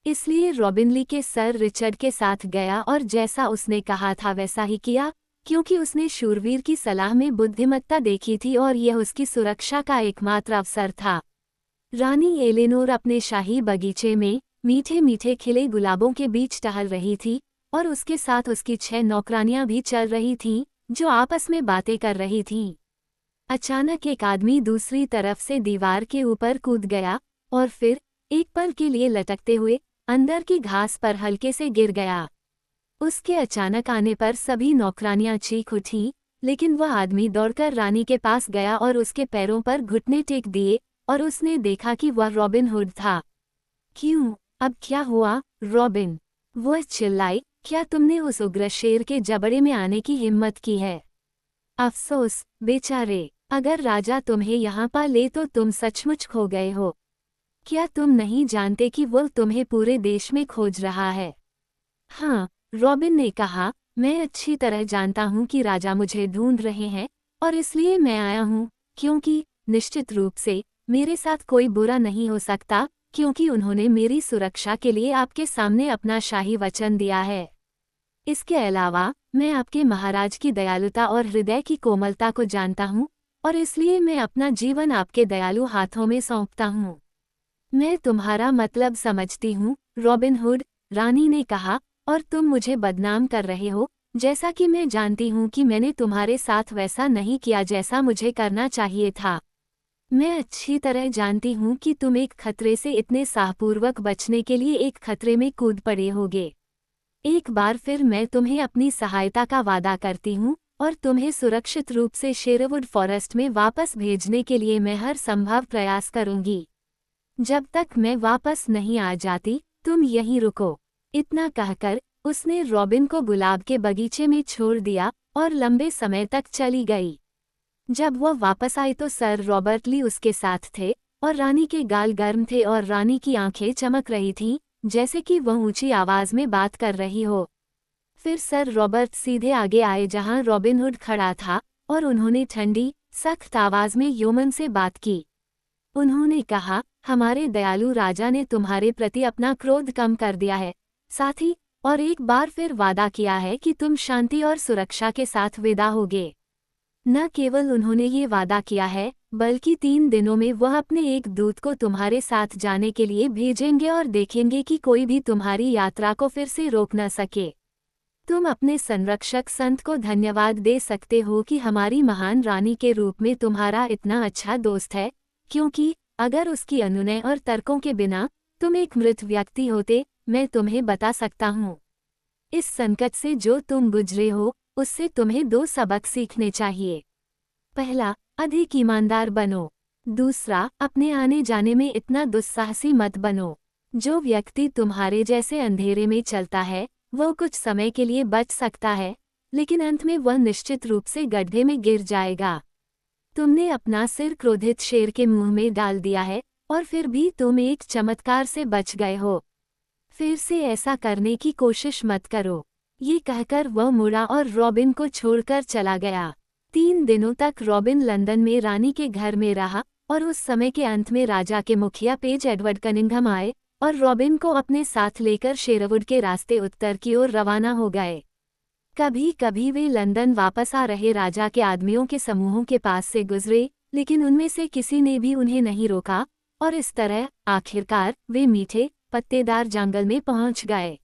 Speaker 1: इसलिए रॉबिन ली के सर रिचर्ड के साथ गया और जैसा उसने कहा था वैसा ही किया, क्योंकि उसने शूरवीर की सलाह में बुद्धिमत्ता देखी थी और यह उसकी सुरक्षा का एकमात्र अवसर था। रानी एलेनोर अपने शाही बगीचे में मीठे मीठे खिले गुलाबों के बीच टहल रही थी, और उसके साथ उसकी 6 नौकरानियां भी चल रही थीं, जो आपस में बातें कर रही थीं। अचानक एक आदमी दूसरी तरफ से दीवार के ऊपर कूद गया और फिर एक पल के लिए लटकते हुए अंदर की घास पर हल्के से गिर गया। उसके अचानक आने पर सभी नौकरानियां चीख उठीं, लेकिन वह आदमी दौड़कर रानी के पास गया और उसके पैरों पर घुटने टेक दिए, और उसने देखा कि वह रॉबिन हुड था। क्यों, अब क्या हुआ, रॉबिन? वह चिल्लाई, क्या तुमने उस उग्र शेर के जबड़े में आने की हिम्मत की है? अफसोस, बेचारे, अगर राजा तुम्हें यहाँ पा ले तो तुम सचमुच खो गए हो। क्या तुम नहीं जानते कि वह तुम्हें पूरे देश में खोज रहा है? हाँ, रॉबिन ने कहा, मैं अच्छी तरह जानता हूँ कि राजा मुझे ढूंढ रहे हैं, और इसलिए मैं आया हूँ, क्योंकि निश्चित रूप से मेरे साथ कोई बुरा नहीं हो सकता, क्योंकि उन्होंने मेरी सुरक्षा के लिए आपके सामने अपना शाही वचन दिया है। इसके अलावा मैं आपके महाराज की दयालुता और हृदय की कोमलता को जानता हूँ, और इसलिए मैं अपना जीवन आपके दयालु हाथों में सौंपता हूँ। मैं तुम्हारा मतलब समझती हूँ, रॉबिन हुड, रानी ने कहा, और तुम मुझे बदनाम कर रहे हो, जैसा कि मैं जानती हूँ कि मैंने तुम्हारे साथ वैसा नहीं किया जैसा मुझे करना चाहिए था। मैं अच्छी तरह जानती हूँ कि तुम एक खतरे से इतने साहपूर्वक बचने के लिए एक खतरे में कूद पड़े होगे। एक बार फिर मैं तुम्हें अपनी सहायता का वादा करती हूँ, और तुम्हें सुरक्षित रूप से शेरवुड फॉरेस्ट में वापस भेजने के लिए मैं हर संभव प्रयास करूंगी। जब तक मैं वापस नहीं आ जाती, तुम यहीं रुको। इतना कहकर उसने रॉबिन को गुलाब के बगीचे में छोड़ दिया और लंबे समय तक चली गई। जब वह वापस आई तो सर रॉबर्ट ली उसके साथ थे, और रानी के गाल गर्म थे और रानी की आंखें चमक रही थीं, जैसे कि वह ऊंची आवाज में बात कर रही हो। फिर सर रॉबर्ट सीधे आगे आए जहां रॉबिन हुड खड़ा था, और उन्होंने ठंडी, सख्त आवाज में यौमन से बात की। उन्होंने कहा, हमारे दयालु राजा ने तुम्हारे प्रति अपना क्रोध कम कर दिया है, साथ ही और एक बार फिर वादा किया है कि तुम शांति और सुरक्षा के साथ विदा होगे। न केवल उन्होंने ये वादा किया है, बल्कि 3 दिनों में वह अपने एक दूत को तुम्हारे साथ जाने के लिए भेजेंगे और देखेंगे कि कोई भी तुम्हारी यात्रा को फिर से रोक न सके। तुम अपने संरक्षक संत को धन्यवाद दे सकते हो कि हमारी महान रानी के रूप में तुम्हारा इतना अच्छा दोस्त है, क्योंकि अगर उसकी अनुनय और तर्कों के बिना तुम एक मृत व्यक्ति होते, मैं तुम्हें बता सकता हूँ। इस संकट से जो तुम गुजरे हो, उससे तुम्हें 2 सबक सीखने चाहिए। पहला, अधिक ईमानदार बनो। दूसरा, अपने आने जाने में इतना दुस्साहसी मत बनो। जो व्यक्ति तुम्हारे जैसे अंधेरे में चलता है, वो कुछ समय के लिए बच सकता है, लेकिन अंत में वह निश्चित रूप से गड्ढे में गिर जाएगा। तुमने अपना सिर क्रोधित शेर के मुंह में डाल दिया है, और फिर भी तुम एक चमत्कार से बच गए हो। फिर से ऐसा करने की कोशिश मत करो। ये कहकर वह मुड़ा और रॉबिन को छोड़कर चला गया। 3 दिनों तक रॉबिन लंदन में रानी के घर में रहा, और उस समय के अंत में राजा के मुखिया पेज एडवर्ड कनिंघम आए और रॉबिन को अपने साथ लेकर शेरवुड के रास्ते उत्तर की ओर रवाना हो गए। कभी कभी वे लंदन वापस आ रहे राजा के आदमियों के समूहों के पास से गुजरे, लेकिन उनमें से किसी ने भी उन्हें नहीं रोका, और इस तरह आखिरकार वे मीठे, पत्तेदार जंगल में पहुंच गए।